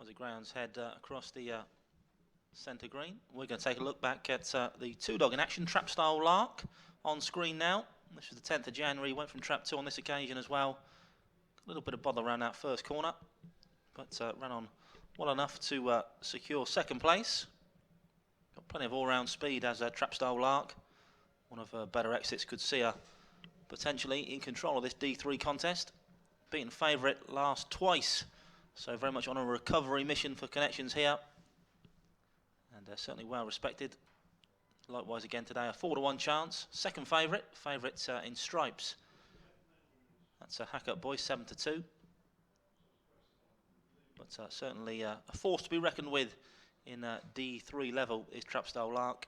As the Greyhounds head across the centre green, we're going to take a look back at the 2-dog in action, Trap Style Lark, on screen now. This was the 10th of January, went from Trap 2 on this occasion as well. A little bit of bother around that first corner, but ran on well enough to secure second place. Got plenty of all-round speed as Trap Style Lark. One of her better exits, could see her potentially in control of this D3 contest. Beaten favourite last twice, so very much on a recovery mission for Connections here. And certainly well respected. Likewise again today, a 4-to-1 chance. Second favourite in stripes. That's a Hack Up Boy, 7-2. But certainly a force to be reckoned with in D3 level is Trap Style Lark.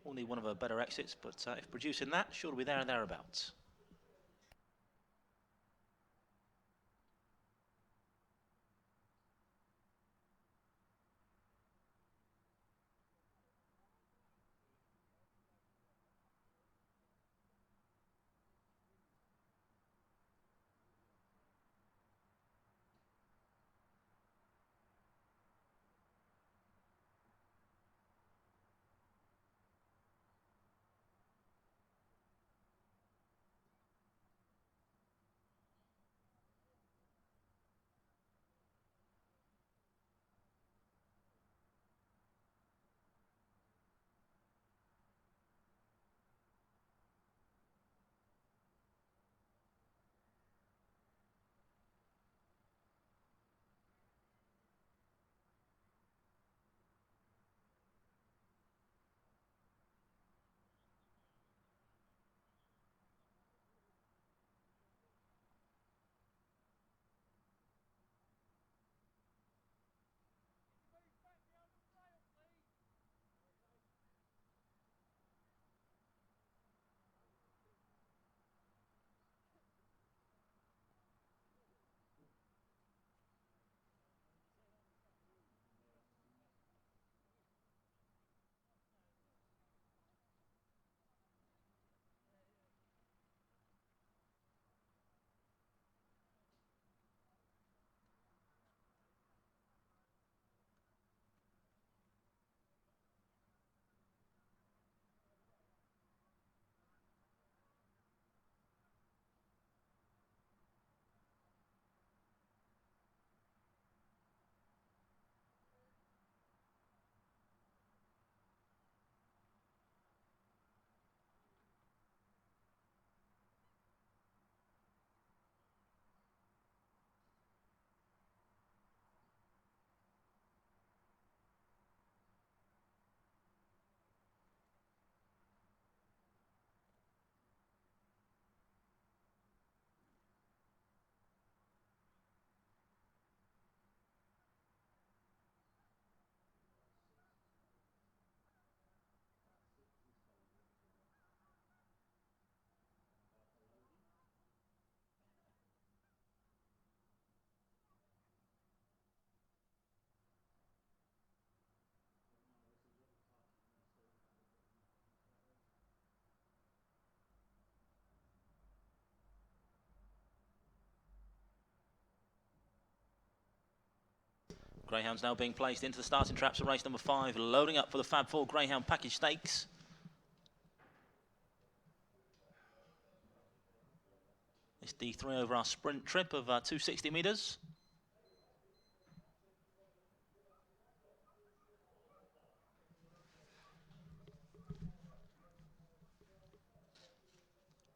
We'll need one of her better exits, but if producing that, sure to be there and thereabouts. Greyhounds now being placed into the starting traps of race number 5, loading up for the Fab 4 Greyhound Package Stakes. This D3 over our sprint trip of 260 metres.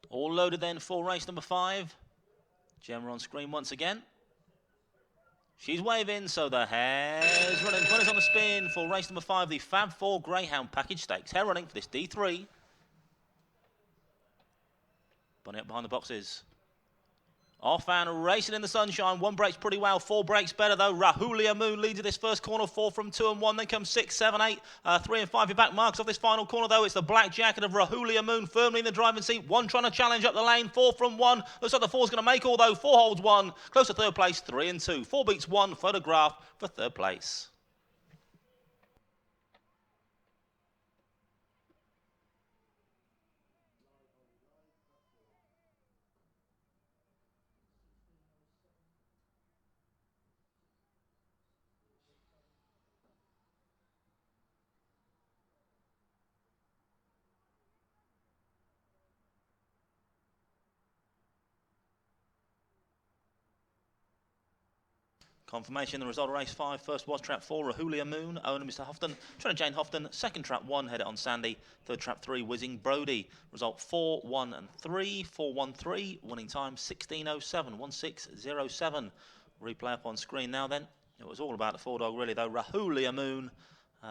All loaded then for race number 5. Gemma on screen once again. She's waving, so the hare's running. 20's on the spin for race number 5, the Fab 4 Greyhound Package Stakes. Hare running for this D3. Bunny up behind the boxes. Off and racing in the sunshine. 1 breaks pretty well, 4 breaks better though. Rahulia Moon leads at this first corner, 4 from 2 and 1. Then comes 6, 7, 8, 3 and 5. Your back marks off this final corner though. It's the black jacket of Rahulia Moon firmly in the driving seat. 1 trying to challenge up the lane, 4 from 1. Looks like the 4's going to make all though. 4 holds 1. Close to third place, 3 and 2. 4 beats 1. Photograph for third place. Confirmation, the result of race 5. First was trap 4, Rahulia Moon, owner Mr. Houghton. Trainer Jane Houghton. Second trap 1, head it on Sandy. Third trap 3, Whizzing Brody. Result 4, 1 and 3, 4, 1, 3. Winning time 16:07, 16:07. Replay up on screen now then. It was all about the 4-dog really though. Rahulia Moon,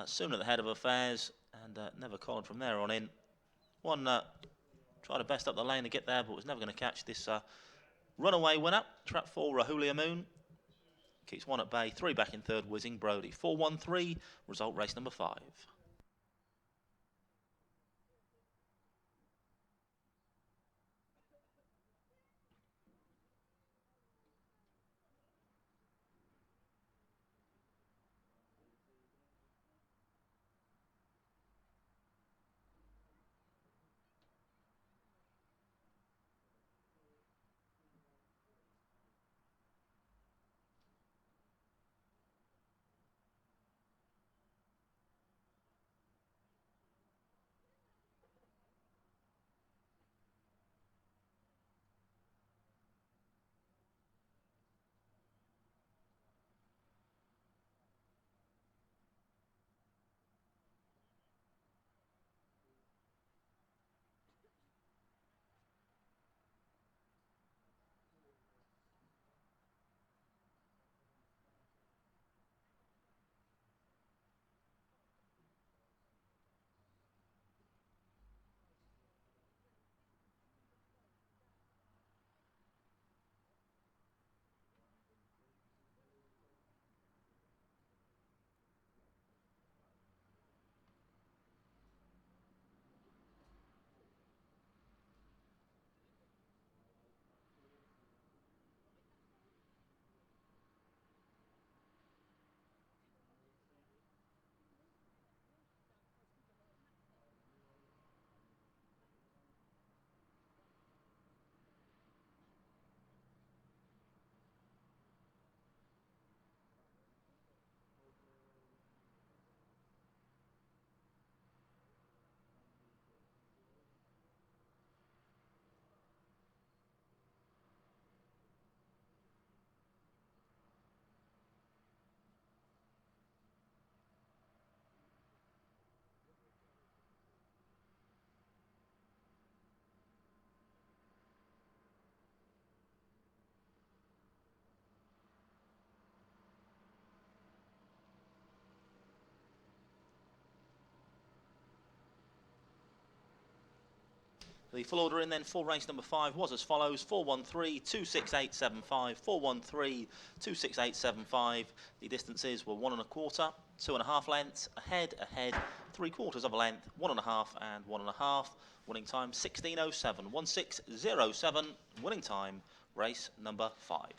soon at the head of affairs and never collared from there on in. One tried to best up the lane to get there but was never going to catch this runaway winner. Trap 4, Rahulia Moon. Keeps 1 at bay, 3 back in third, Whizzing Brody. 4, 1, 3, result race number 5. The full order in then for race number 5 was as follows: 413, 26875, 413, 26875. The distances were 1 1/4, 2 1/2 lengths, ahead, 3/4 of a length, 1 1/2 and 1 1/2. Winning time 16:07, 16:07. Winning time race number 5.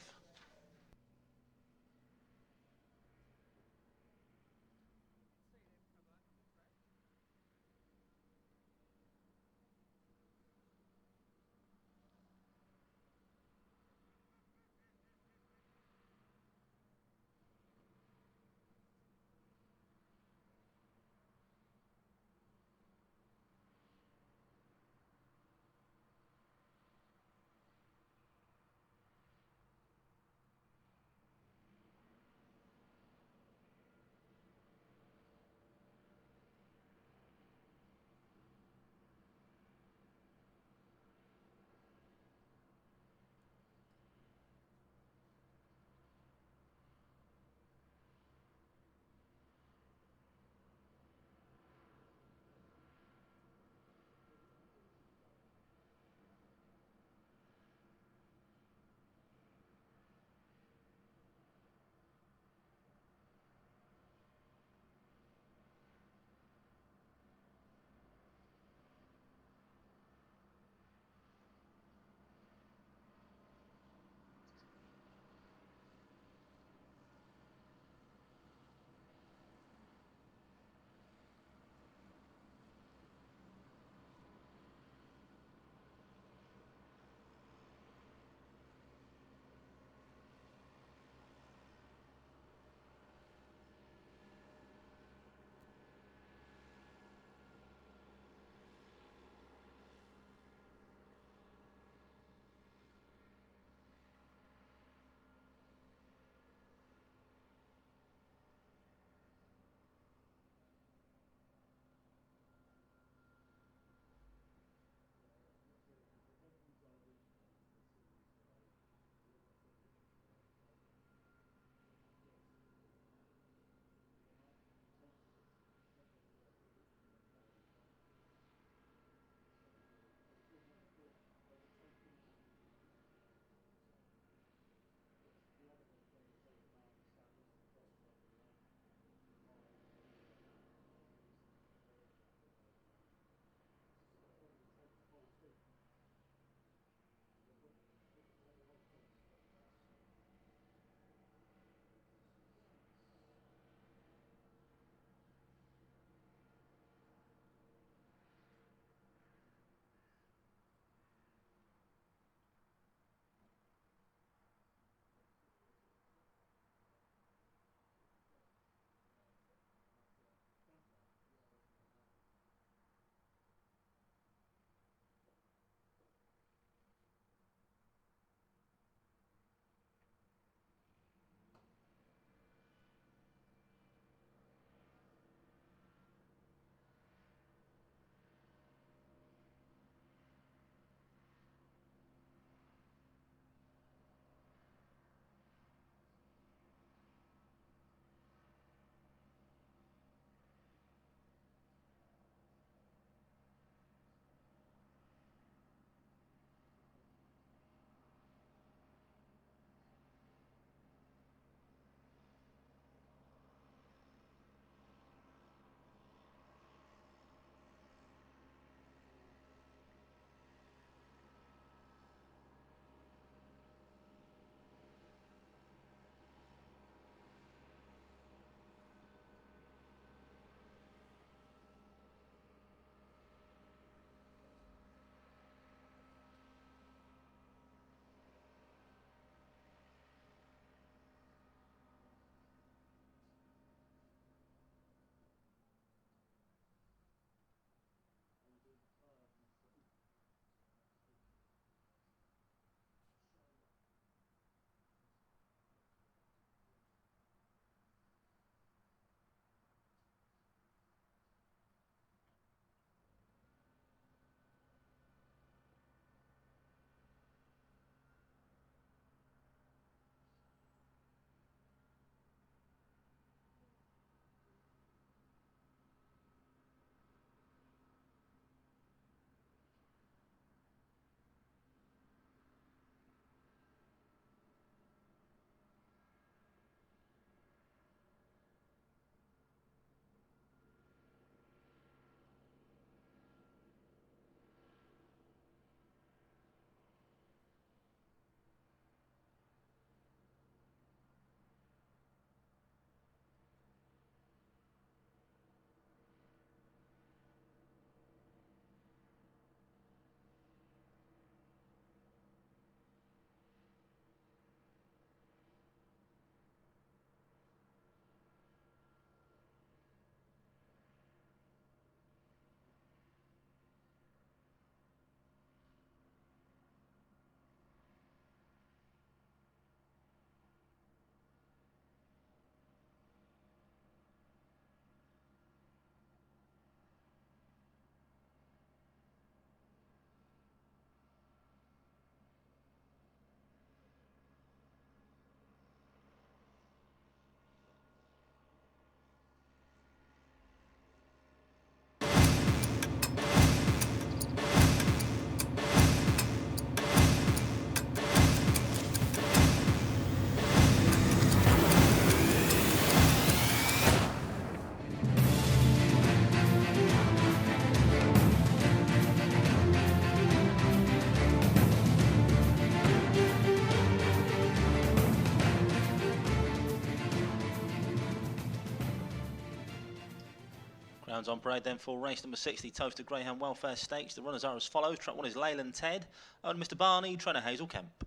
Greyhounds on parade then for race number 60, Towcester Greyhound Welfare Stakes. The runners are as follows. Track 1 is Leyland Ted, owned Mr Barney, trainer Hazel Kemp.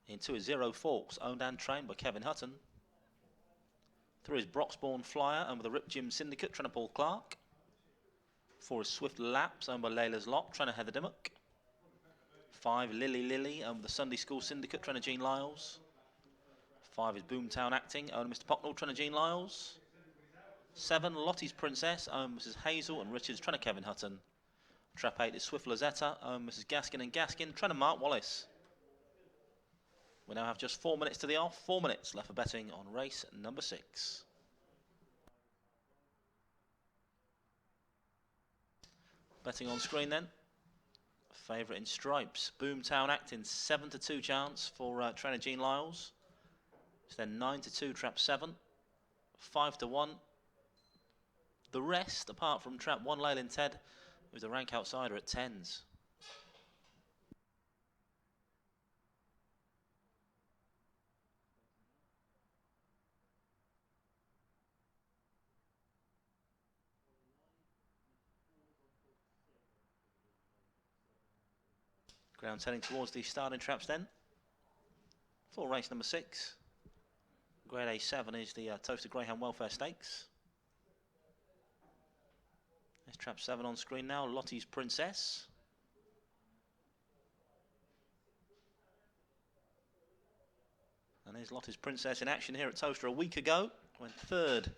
In 2 is Zero Forks, owned and trained by Kevin Hutton. 3 is Broxbourne Flyer, owned by the Rip Gym Syndicate, trainer Paul Clark. 4 is Swift Laps, owned by Layla's Lock, trainer Heather Dimmock. 5, Lily, owned by the Sunday School Syndicate, trainer Jean Lyles. 5 is Boomtown Acting, owned by Mr Pocknell, trainer Jean Lyles. 7, Lottie's Princess, owned Mrs Hazel and Richards, trainer Kevin Hutton. Trap 8 is Swift Lazetta, owned Mrs Gaskin and Gaskin, trainer Mark Wallace. We now have just 4 minutes to the off, 4 minutes left for betting on race number 6. Betting on screen then. Favourite in stripes, Boomtown Acting, 7-2 chance for trainer Jean Lyles. It's then 9-2, trap 7, 5-1. The rest, apart from trap 1, Leyland Ted, who's a rank outsider at 10s. Ground's heading towards the starting traps then. For race number 6. Grade A7 is the Towcester Greyhound Welfare Stakes. There's trap 7 on screen now, Lottie's Princess. And there's Lottie's Princess in action here at Towcester a week ago. Went 3rd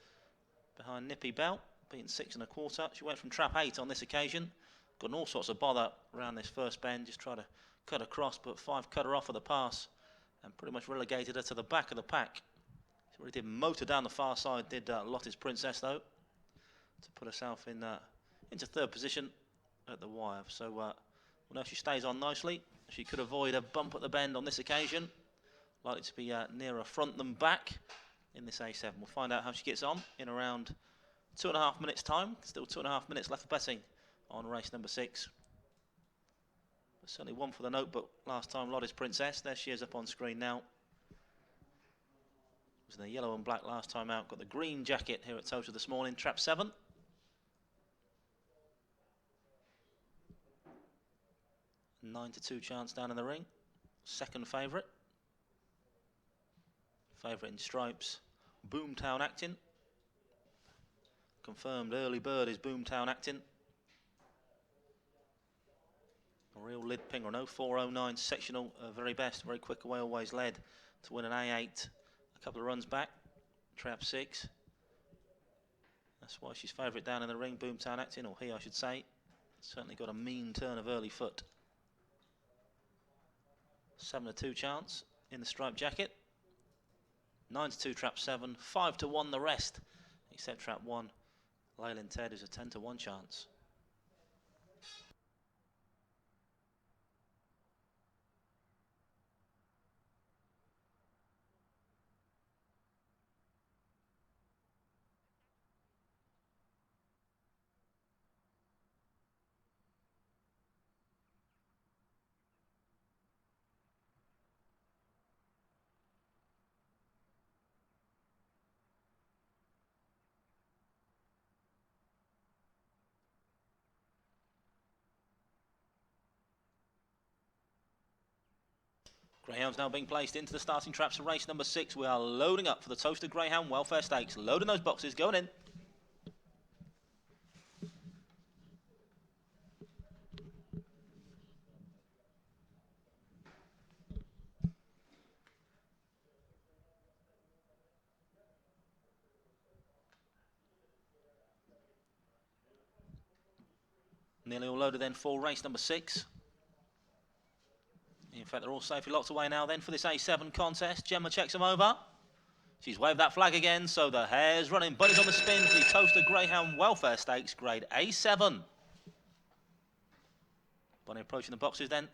behind Nippy Belt, beaten 6 1/4. She went from trap 8 on this occasion. Got in all sorts of bother around this first bend, just tried to cut across, but 5 cut her off at the pass and pretty much relegated her to the back of the pack. She really did motor down the far side, did Lottie's Princess though, to put herself in into 3rd position at the wire. So we'll know if she stays on nicely. She could avoid a bump at the bend on this occasion. Likely to be nearer front than back in this A7. We'll find out how she gets on in around 2.5 minutes time. Still 2.5 minutes left for betting on race number 6. But certainly one for the notebook last time, Lottie's Princess. There she is up on screen now. Was in the yellow and black last time out. Got the green jacket here at Towcester this morning. Trap 7. A 9-2 chance down in the ring. Second favourite. Favourite in stripes, Boomtown Acting. Confirmed early bird is Boomtown Acting. A real lid pinger, no 409 sectional, very best, very quick away, always led to win an A8 a couple of runs back. Trap 6. That's why she's favourite down in the ring, Boomtown Acting, or he I should say. Certainly got a mean turn of early foot. 7-2 chance in the striped jacket. 9-2 trap 7, 5-1 the rest, except trap 1. Leyland Ted is a 10-1 chance. Greyhounds now being placed into the starting traps for race number 6. We are loading up for the Towcester Greyhound Welfare Stakes. Loading those boxes, going in. Nearly all loaded then for race number 6. In fact, they're all safely locked away now then for this A7 contest. Gemma checks them over. She's waved that flag again, so the hare's running. Buddy's on the spin for the Towcester Greyhound Welfare Stakes, grade A7. Bunny approaching the boxes then.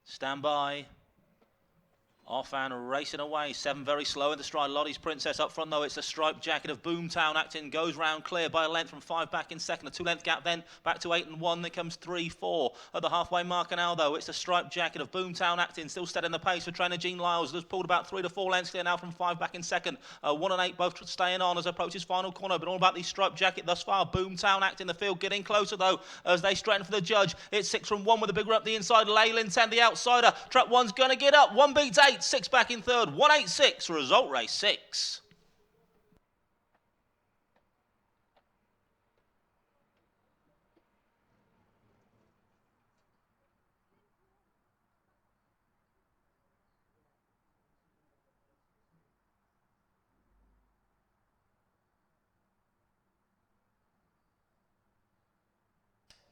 Stand by. Off and racing away. 7 very slow in the stride. Lottie's Princess up front though. It's the striped jacket of Boomtown Acting. Goes round clear by a length from 5 back in second. A 2-length gap then back to 8 and 1. Then comes 3, 4 at the halfway marker now though. It's the striped jacket of Boomtown Acting. Still steadying the pace for trainer Jean Lyles. Has pulled about 3 to 4 lengths clear now from 5 back in second. 1 and 8 both staying on as approaches final corner. But all about the striped jacket thus far. Boomtown Acting the field getting closer though as they straighten for the judge. It's 6 from 1 with a big run up the inside. Leyland 10 the outsider. Trap 1's going to get up. 1 beats 8. 6 back in third. 186, result race 6.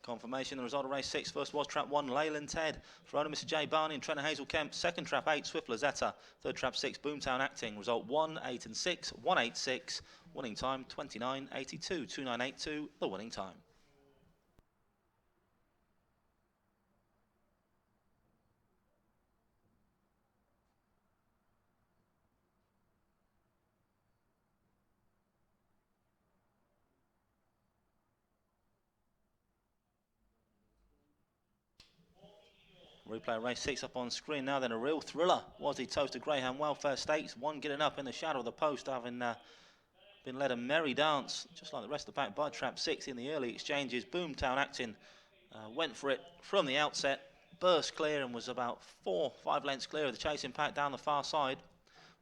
Confirmation, the result of race 6. First was trap 1, Leyland Ted. For owner Mr. J. Barney and trainer Hazel Kemp. Second trap 8, Swift Lazetta. Third trap 6, Boomtown Acting. Result 1, 8 and 6, 186. Winning time 29.82, 29.82, the winning time. Replay race 6 up on screen now. Then a real thriller was the Towcester Greyhound Welfare Stakes. One getting up in the shadow of the post, having been led a merry dance, just like the rest of the pack, by trap 6 in the early exchanges. Boomtown Acting went for it from the outset, burst clear and was about 4-5 lengths clear of the chasing pack down the far side.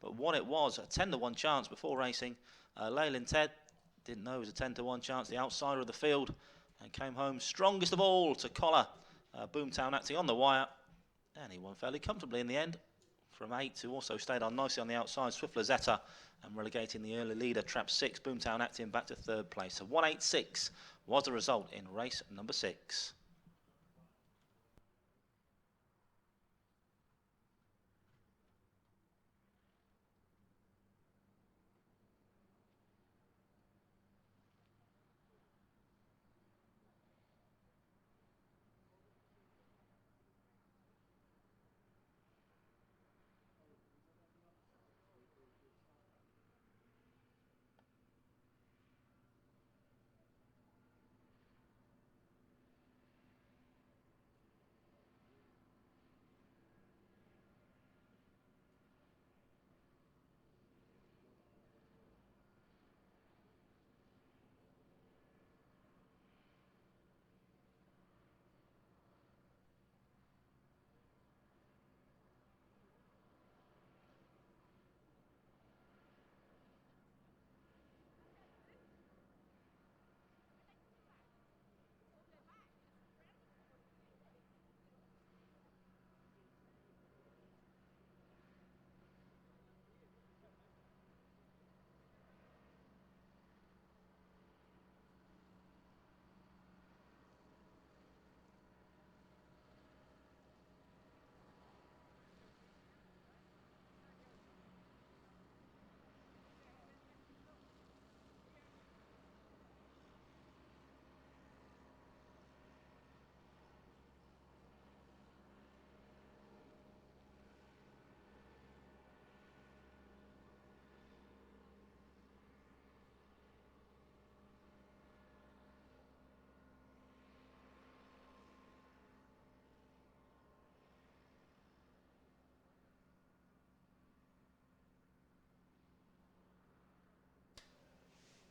But what it was, a 10 to 1 chance before racing. Leyland Ted didn't know it was a 10 to 1 chance, the outsider of the field, and came home strongest of all to collar Boomtown Acting on the wire. And he won fairly comfortably in the end. From 8 who also stayed on nicely on the outside, Swift Lazetta, and relegating the early leader, trap 6, Boomtown Acting, back to third place. So 186 was the result in race number 6.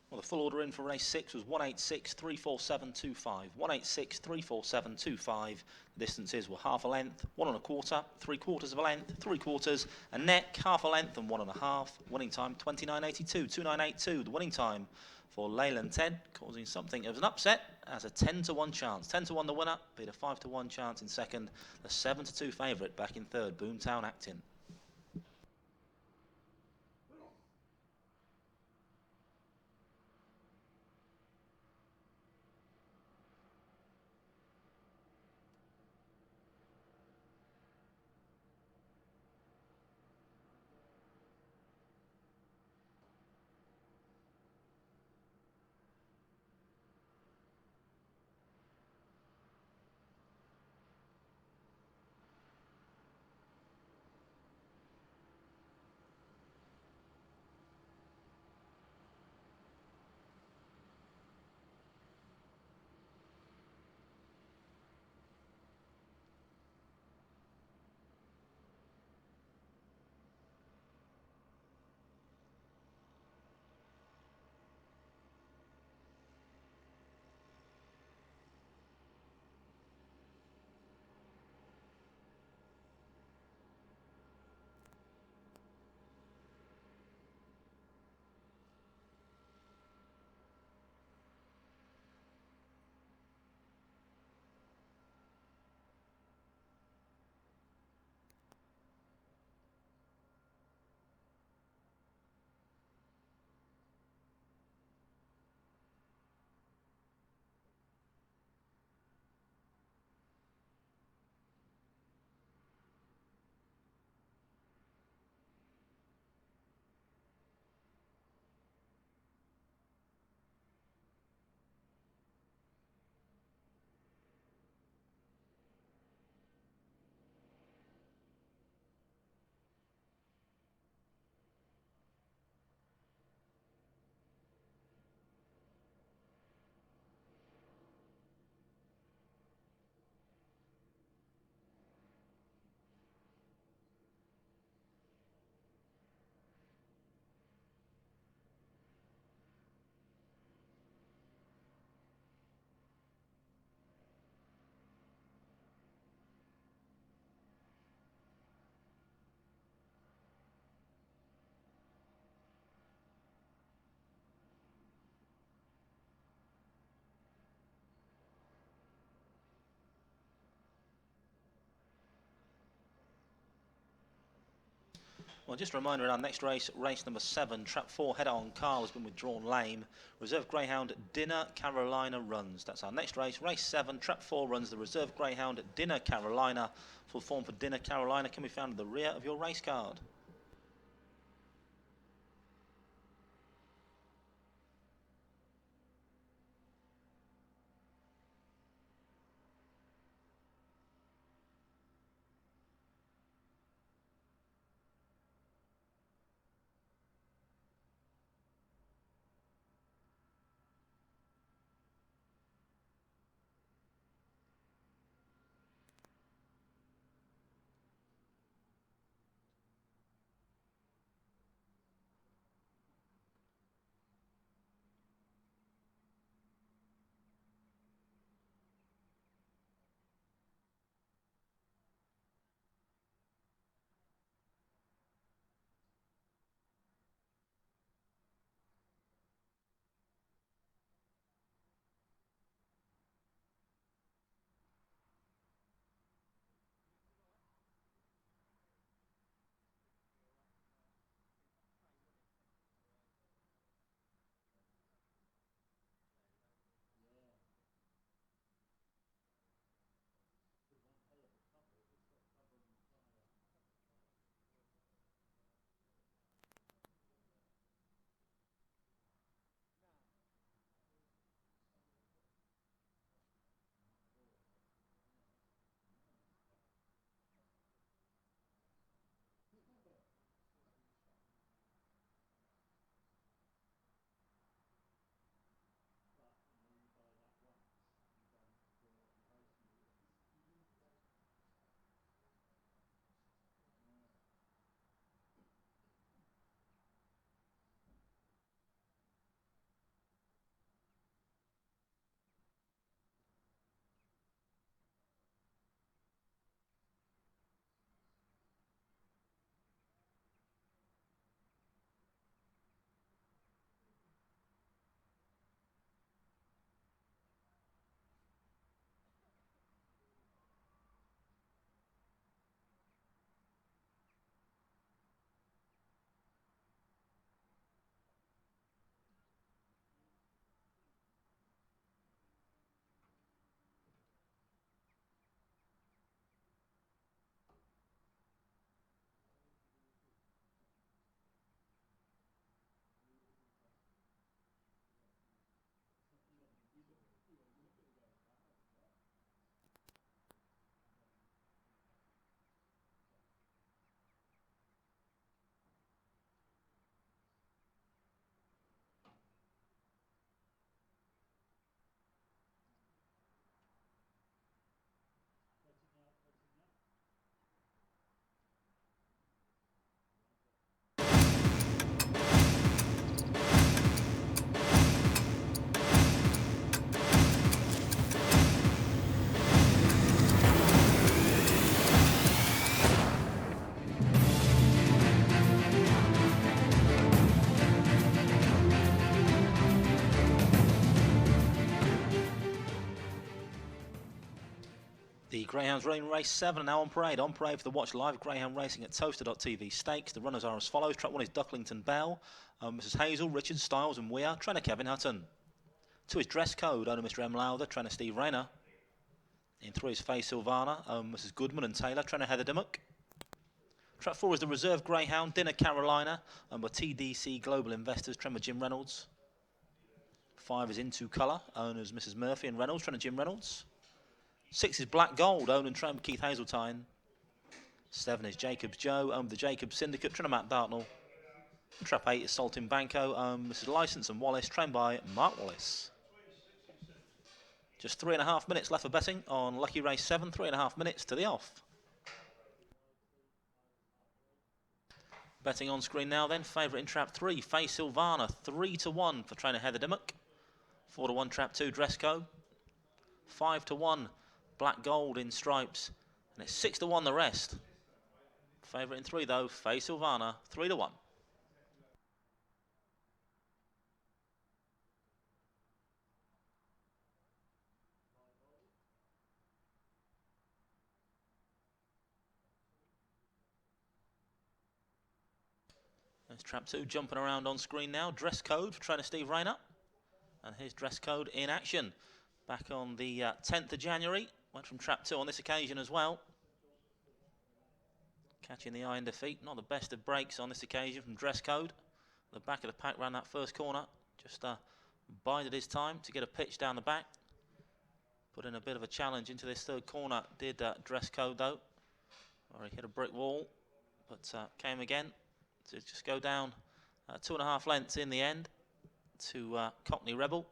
Well, the full order in for race 6 was 186, 347.25. 186, 347.25. The distances were half a length, 1 1/4, 3/4 of a length, 3/4, a neck, half a length, and 1 1/2. Winning time 29.82, 29.82. The winning time for Leyland Ted, causing something of an upset as a 10 to 1 chance. 10 to 1 the winner, beat a 5 to 1 chance in second. The 7 to 2 favourite back in third, Boomtown Acting. Well, just a reminder in our next race, race number 7, trap 4, head on, Carl has been withdrawn lame. Reserve Greyhound, Dinner Carolina runs. That's our next race, race 7, trap 4 runs the Reserve Greyhound, Dinner Carolina. Full form for Dinner Carolina can be found at the rear of your race card. The Greyhounds running race 7 are now on parade. On parade for the Watch Live Greyhound Racing at Towcester.tv Stakes. The runners are as follows. Track 1 is Ducklington Bell, Mrs Hazel, Richard Styles and Weir. Trainer Kevin Hutton. 2 is Dress Code, owner Mr M Lowther, trainer Steve Rayner. In 3 is Faye Silvana, Mrs Goodman and Taylor, trainer Heather Dimmock. Track 4 is the Reserve Greyhound, Dinner Carolina, by TDC Global Investors, trainer Jim Reynolds. 5 is Into Colour, owners Mrs Murphy and Reynolds, trainer Jim Reynolds. 6 is Black Gold, owned and trained by Keith Hazeltine. 7 is Jacobs Joe, owned by the Jacobs Syndicate, trainer Matt Dartnell. And trap 8 is Saltin Banco, Mrs Licence and Wallace, trained by Mark Wallace. Just 3.5 minutes left for betting on Lucky Race 7, 3.5 minutes to the off. Betting on screen now then, favourite in trap 3, Faye Silvana, 3-1 for trainer Heather Dimmock. 4-1 trap 2, Dress Code. 5-1, Black Gold in stripes. And it's 6-1 the rest. Favourite in 3 though, Faye Silvana, 3-1. There's trap 2 jumping around on screen now. Dress code for trainer Steve Rayner. And here's dress code in action. Back on the 10th of January. Went from trap 2 on this occasion as well. Catching the eye in defeat. Not the best of breaks on this occasion from dress code. The back of the pack ran that first corner. Just bided his time to get a pitch down the back. Put in a bit of a challenge into this third corner. Did dress code though. Or he hit a brick wall. But came again to just go down 2.5 lengths in the end to Cockney Rebel.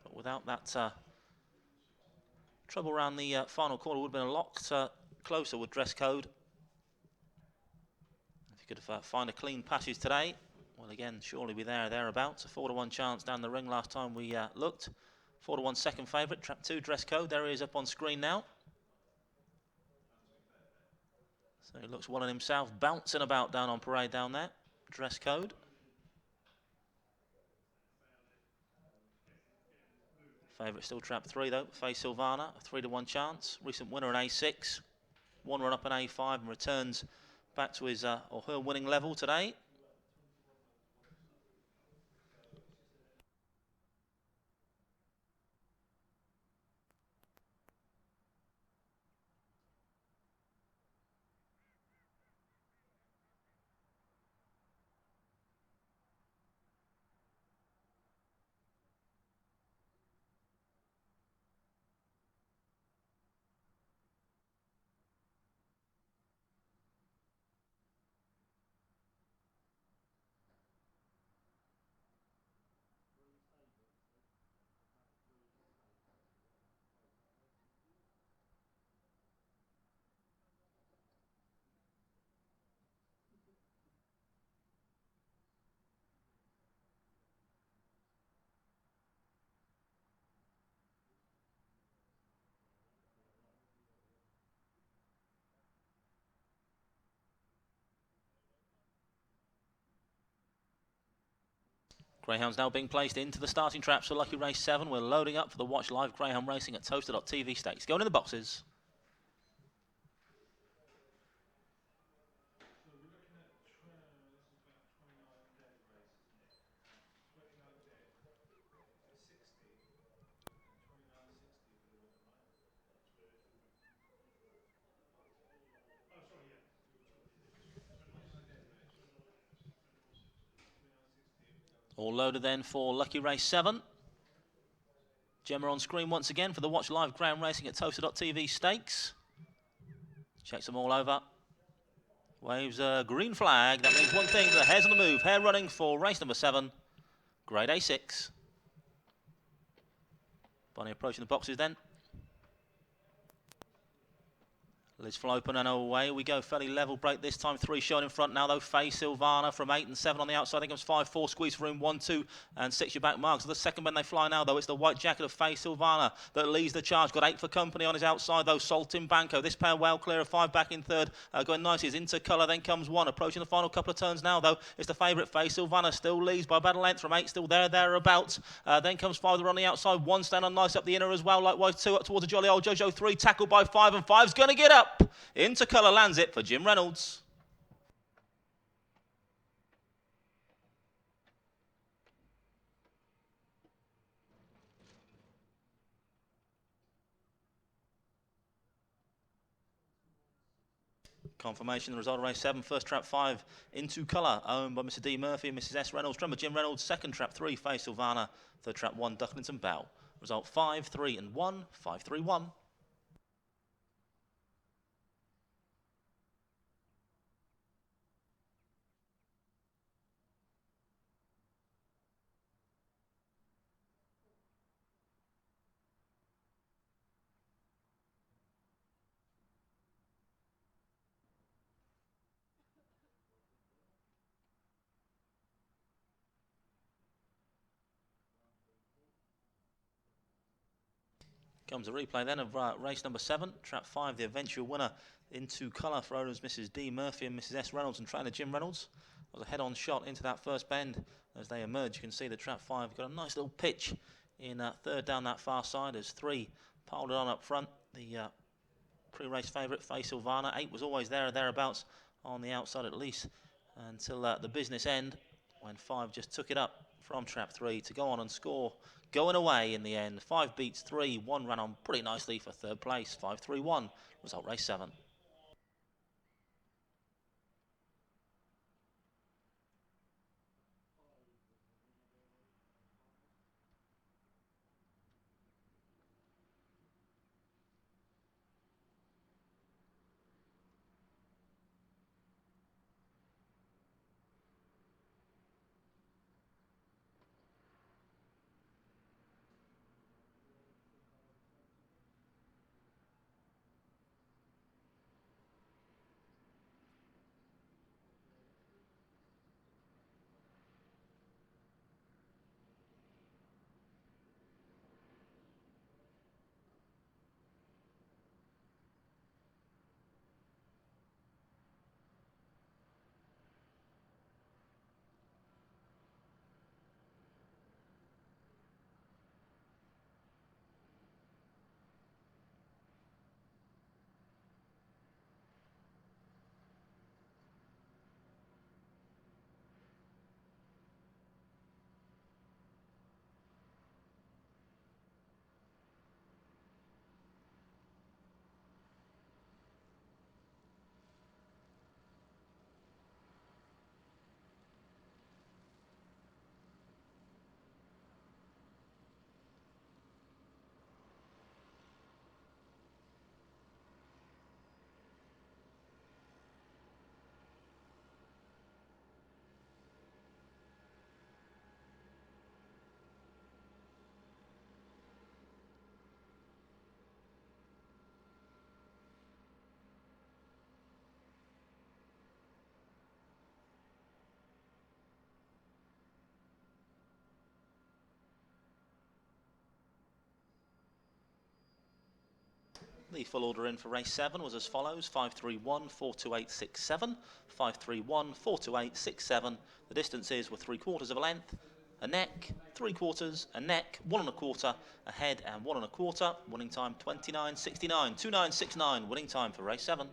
But without that trouble around the final corner, would have been a lot closer with dress code. If you could find a clean passage today, well, again, surely be thereabouts. A 4-to-1 chance down the ring last time we looked. 4-to-1 second favourite, trap 2, dress code. There he is up on screen now. So he looks well in himself, bouncing about down on parade down there. Dress code. Favourite still trap 3 though, Faye Silvana, a 3-to-1 chance. Recent winner in A6, one run up in A5 and returns back to his or her winning level today. Greyhounds now being placed into the starting traps for Lucky Race 7. We're loading up for the Watch Live Greyhound Racing at Towcester.tv stakes. Going in the boxes. All loaded then for Lucky Race 7. Gemma on screen once again for the Watch Live Greyhound Racing at Towcester.tv stakes. Checks them all over. Waves a green flag. That means one thing, the hare's on the move. Hare running for race number 7, grade A6. Bonnie approaching the boxes then. Lids full open and away we go. Fairly level break this time. 3 showing in front now though. Faye Silvana from 8 and 7 on the outside. Then comes 5, 4 squeeze for room 1, 2 and 6 your back marks. So the second when they fly now though, it's the white jacket of Faye Silvana that leads the charge. Got 8 for company on his outside though. Saltin Banco. This pair well clear of 5 back in third. Going nicely is into colour. Then comes 1 approaching the final couple of turns now though. It's the favourite Faye Silvana still leads by about a length from 8. Still thereabouts. Then comes 5 on the outside. 1 stand on nice up the inner as well. Likewise 2 up towards the jolly old Jojo. 3 tackled by 5 and 5's going to get up. Into colour lands it for Jim Reynolds. Confirmation the result of race 7. First trap 5 into colour, owned by Mr. D. Murphy and Mrs. S. Reynolds. Drummer Jim Reynolds. Second trap 3, Faye Silvana. Third trap 1, Ducklington Bell. Result 5, 3 and 1, 5, 3, 1. Comes a replay then of race number 7, trap 5, the eventual winner into colour for owners Mrs. D. Murphy and Mrs. S. Reynolds and trainer Jim Reynolds. Was a head-on shot into that first bend. As they emerge, you can see the trap 5 got a nice little pitch in third down that far side as 3 piled it on up front. The pre-race favourite, Faye Silvana. 8 was always there or thereabouts on the outside at least. until the business end, when 5 just took it up from trap 3 to go on and score. Going away in the end, 5 beats 3, 1 ran on pretty nicely for third place, 5-3-1, result race 7. The full order in for race 7 was as follows: 5-3-1, 4-2-8-6-7, 5-3-1, 4-2-8-6-7. The distances were 3/4 of a length, a neck, 3/4, a neck, 1 1/4, a head and 1 1/4. Winning time 29.69, 29.69 winning time for race 7.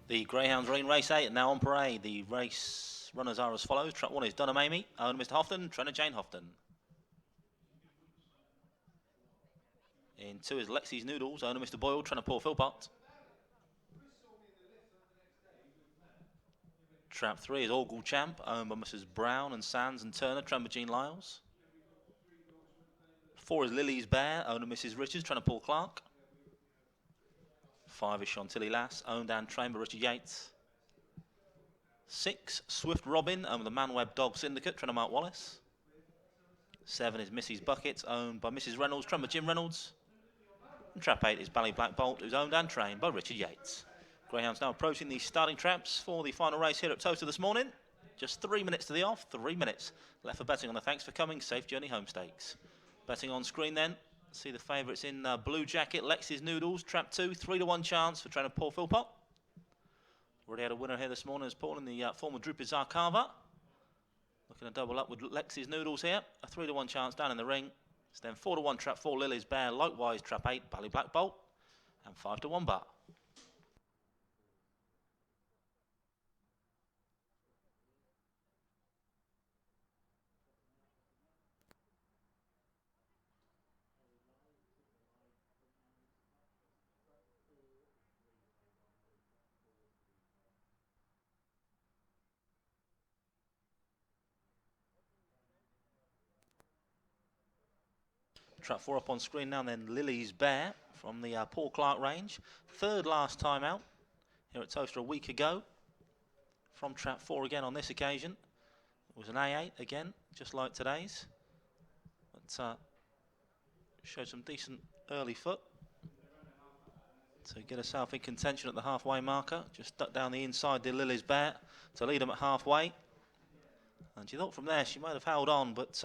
The Greyhounds are in race 8 and now on parade. The race runners are as follows. Trap 1 is Donna Mamie, owner Mr. Houghton, trainer Jane Houghton. In 2 is Lexi's Noodles, owner Mr. Boyle, trainer Paul Philpott. Trap 3 is Orgle Champ, owned by Mrs. Brown and Sands and Turner, trainer Jean Lyles. 4 is Lily's Bear, owner Mrs. Richards, trainer Paul Clark. 5 is Chantilly Lass, owned and trained by Richard Yates. 6, Swift Robin, owned by the Manweb Dog Syndicate, trainer Mark Wallace. 7 is Mrs. Buckets, owned by Mrs. Reynolds, trained by Jim Reynolds. And trap 8 is Bally Black Bolt, who's owned and trained by Richard Yates. Greyhounds now approaching the starting traps for the final race here at Towcester this morning. Just 3 minutes to the off, 3 minutes left for betting on the Thanks for Coming Safe Journey Home Stakes. Betting on screen then, see the favourites in blue jacket, Lexi's Noodles, trap 2, 3-1 chance for trainer Paul Philpott. Already had a winner here this morning as Paul in the former Droopy Zarkava. Looking to double up with Lexi's Noodles here, a 3-1 chance down in the ring. It's then 4-1 trap 4, Lily's Bear, likewise trap 8, Bally Black Bolt, and 5-1 bar. Trap 4 up on screen now, and then Lily's Bear from the Paul Clark range. Third last time out here at Towcester a week ago. From trap 4 again on this occasion. It was an A8 again, just like today's. But showed some decent early foot to get herself in contention at the halfway marker. Just ducked down the inside, did Lily's Bear to lead them at halfway. And she thought from there she might have held on, but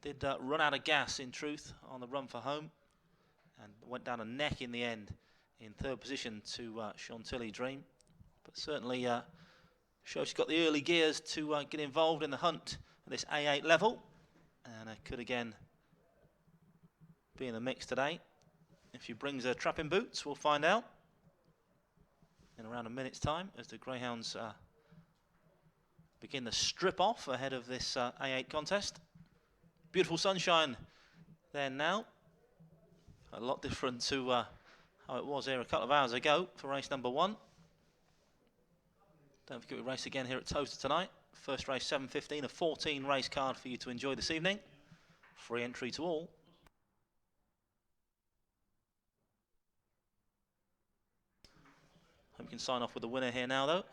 did run out of gas, in truth, on the run for home, and went down a neck in the end in third position to Chantilly Dream. But certainly shows she's got the early gears to get involved in the hunt at this A8 level, and could again be in the mix today. If she brings her trapping boots, we'll find out in around a minute's time as the Greyhounds begin the strip off ahead of this A8 contest. Beautiful sunshine there now. A lot different to how it was here a couple of hours ago for race number 1. Don't forget we race again here at Towcester tonight. First race 7:15, a 14 race card for you to enjoy this evening. Free entry to all. Hope we can sign off with the winner here now though.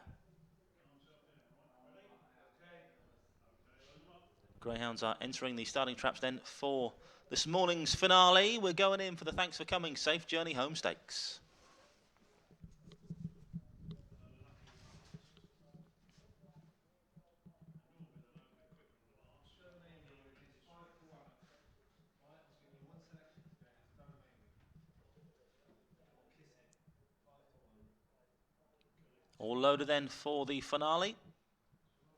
Greyhounds are entering the starting traps then for this morning's finale. We're going in for the Thanks for Coming Safe Journey Home Stakes. All loaded then for the finale.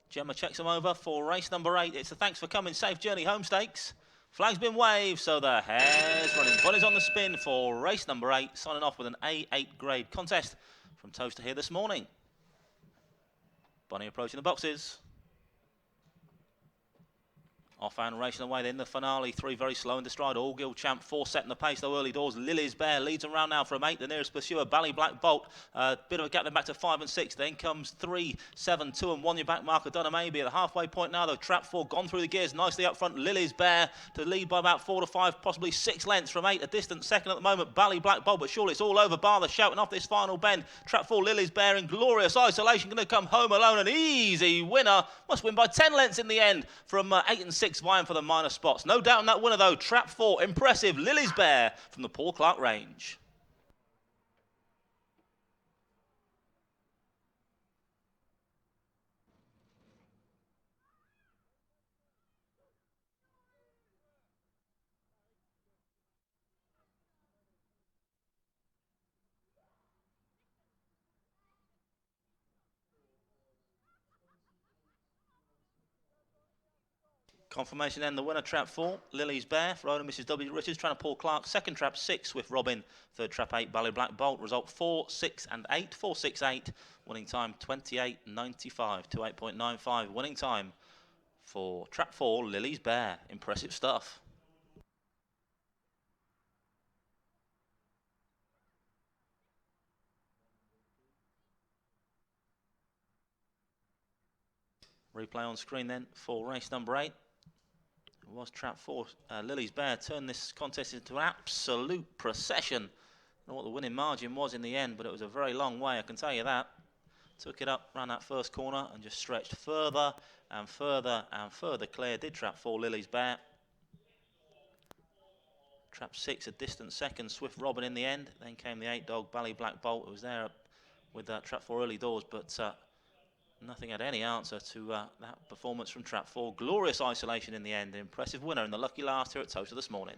Gemma checks them over for race number 8. It's the Thanks for Coming Safe Journey Home Stakes. Flag's been waved, so the hare's running. Bunny's on the spin for race number 8, signing off with an A8 grade contest from Towcester here this morning. Bunny approaching the boxes. Off and racing away then the finale. 3 very slow into stride. All Guild Champ 4 setting the pace though early doors. Lily's Bear leads them round now from 8. The nearest pursuer Bally Black Bolt. Bit of a gap then back to 5 and 6. Then comes 3, 7, 2 and 1. Your back marker Donna Maybe at the halfway point now though. Trap 4 gone through the gears nicely up front. Lily's Bear to lead by about 4 to 5, possibly 6 lengths from 8. A distant second at the moment. Bally Black Bolt, but surely it's all over. Bar the shouting off this final bend. Trap 4 Lily's Bear in glorious isolation. Going to come home alone. An easy winner. Must win by 10 lengths in the end from 8 and 6 vying for the minor spots. No doubt in that winner though. Trap 4, impressive. Lily's Bear from the Paul Clark range. Confirmation then, the winner, trap 4, Lily's Bear, for owner Mrs. W. Richards, trying to Paul Clark. Second trap 6, Swift Robin. Third trap 8, Bally Black Bolt. Result 4, 6 and 8. 4, 6, 8. Winning time 28.95 to 8.95. Winning time for trap 4, Lily's Bear. Impressive stuff. Replay on screen then for race number 8. It was trap 4. Lily's Bear turned this contest into an absolute procession. I don't know what the winning margin was in the end, but it was a very long way, I can tell you that. Took it up, ran that first corner, and just stretched further and further and further clear. Did trap 4, Lily's Bear. Trap 6, a distant second, Swift Robin in the end. Then came the 8 dog, Bally Black Bolt. It was there with trap 4 early doors, but nothing had any answer to that performance from trap 4. Glorious isolation in the end. An impressive winner in the lucky last here at Towcester this morning.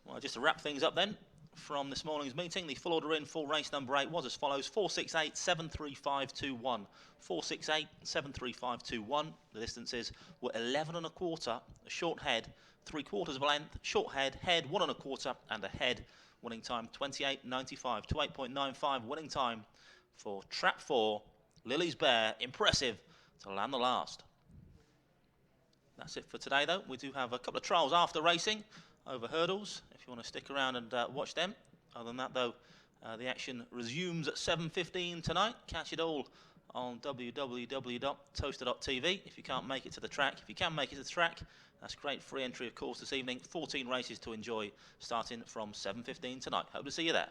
Well, just to wrap things up then, from this morning's meeting, the full order in for race number 8 was as follows: 468, 73521. 468, 73521. The distances were 11 1/4, a short head, 3/4 of a length, short head, head 1 1/4, and a head. Winning time 28.95 to 8.95. Winning time for trap 4, Lily's Bear. Impressive to land the last. That's it for today, though. We do have a couple of trials after racing over hurdles, if you want to stick around and watch them. Other than that, though, the action resumes at 7:15 tonight. Catch it all on www.towcester.tv if you can't make it to the track. If you can make it to the track, that's great. Free entry, of course, this evening. 14 races to enjoy starting from 7:15 tonight. Hope to see you there.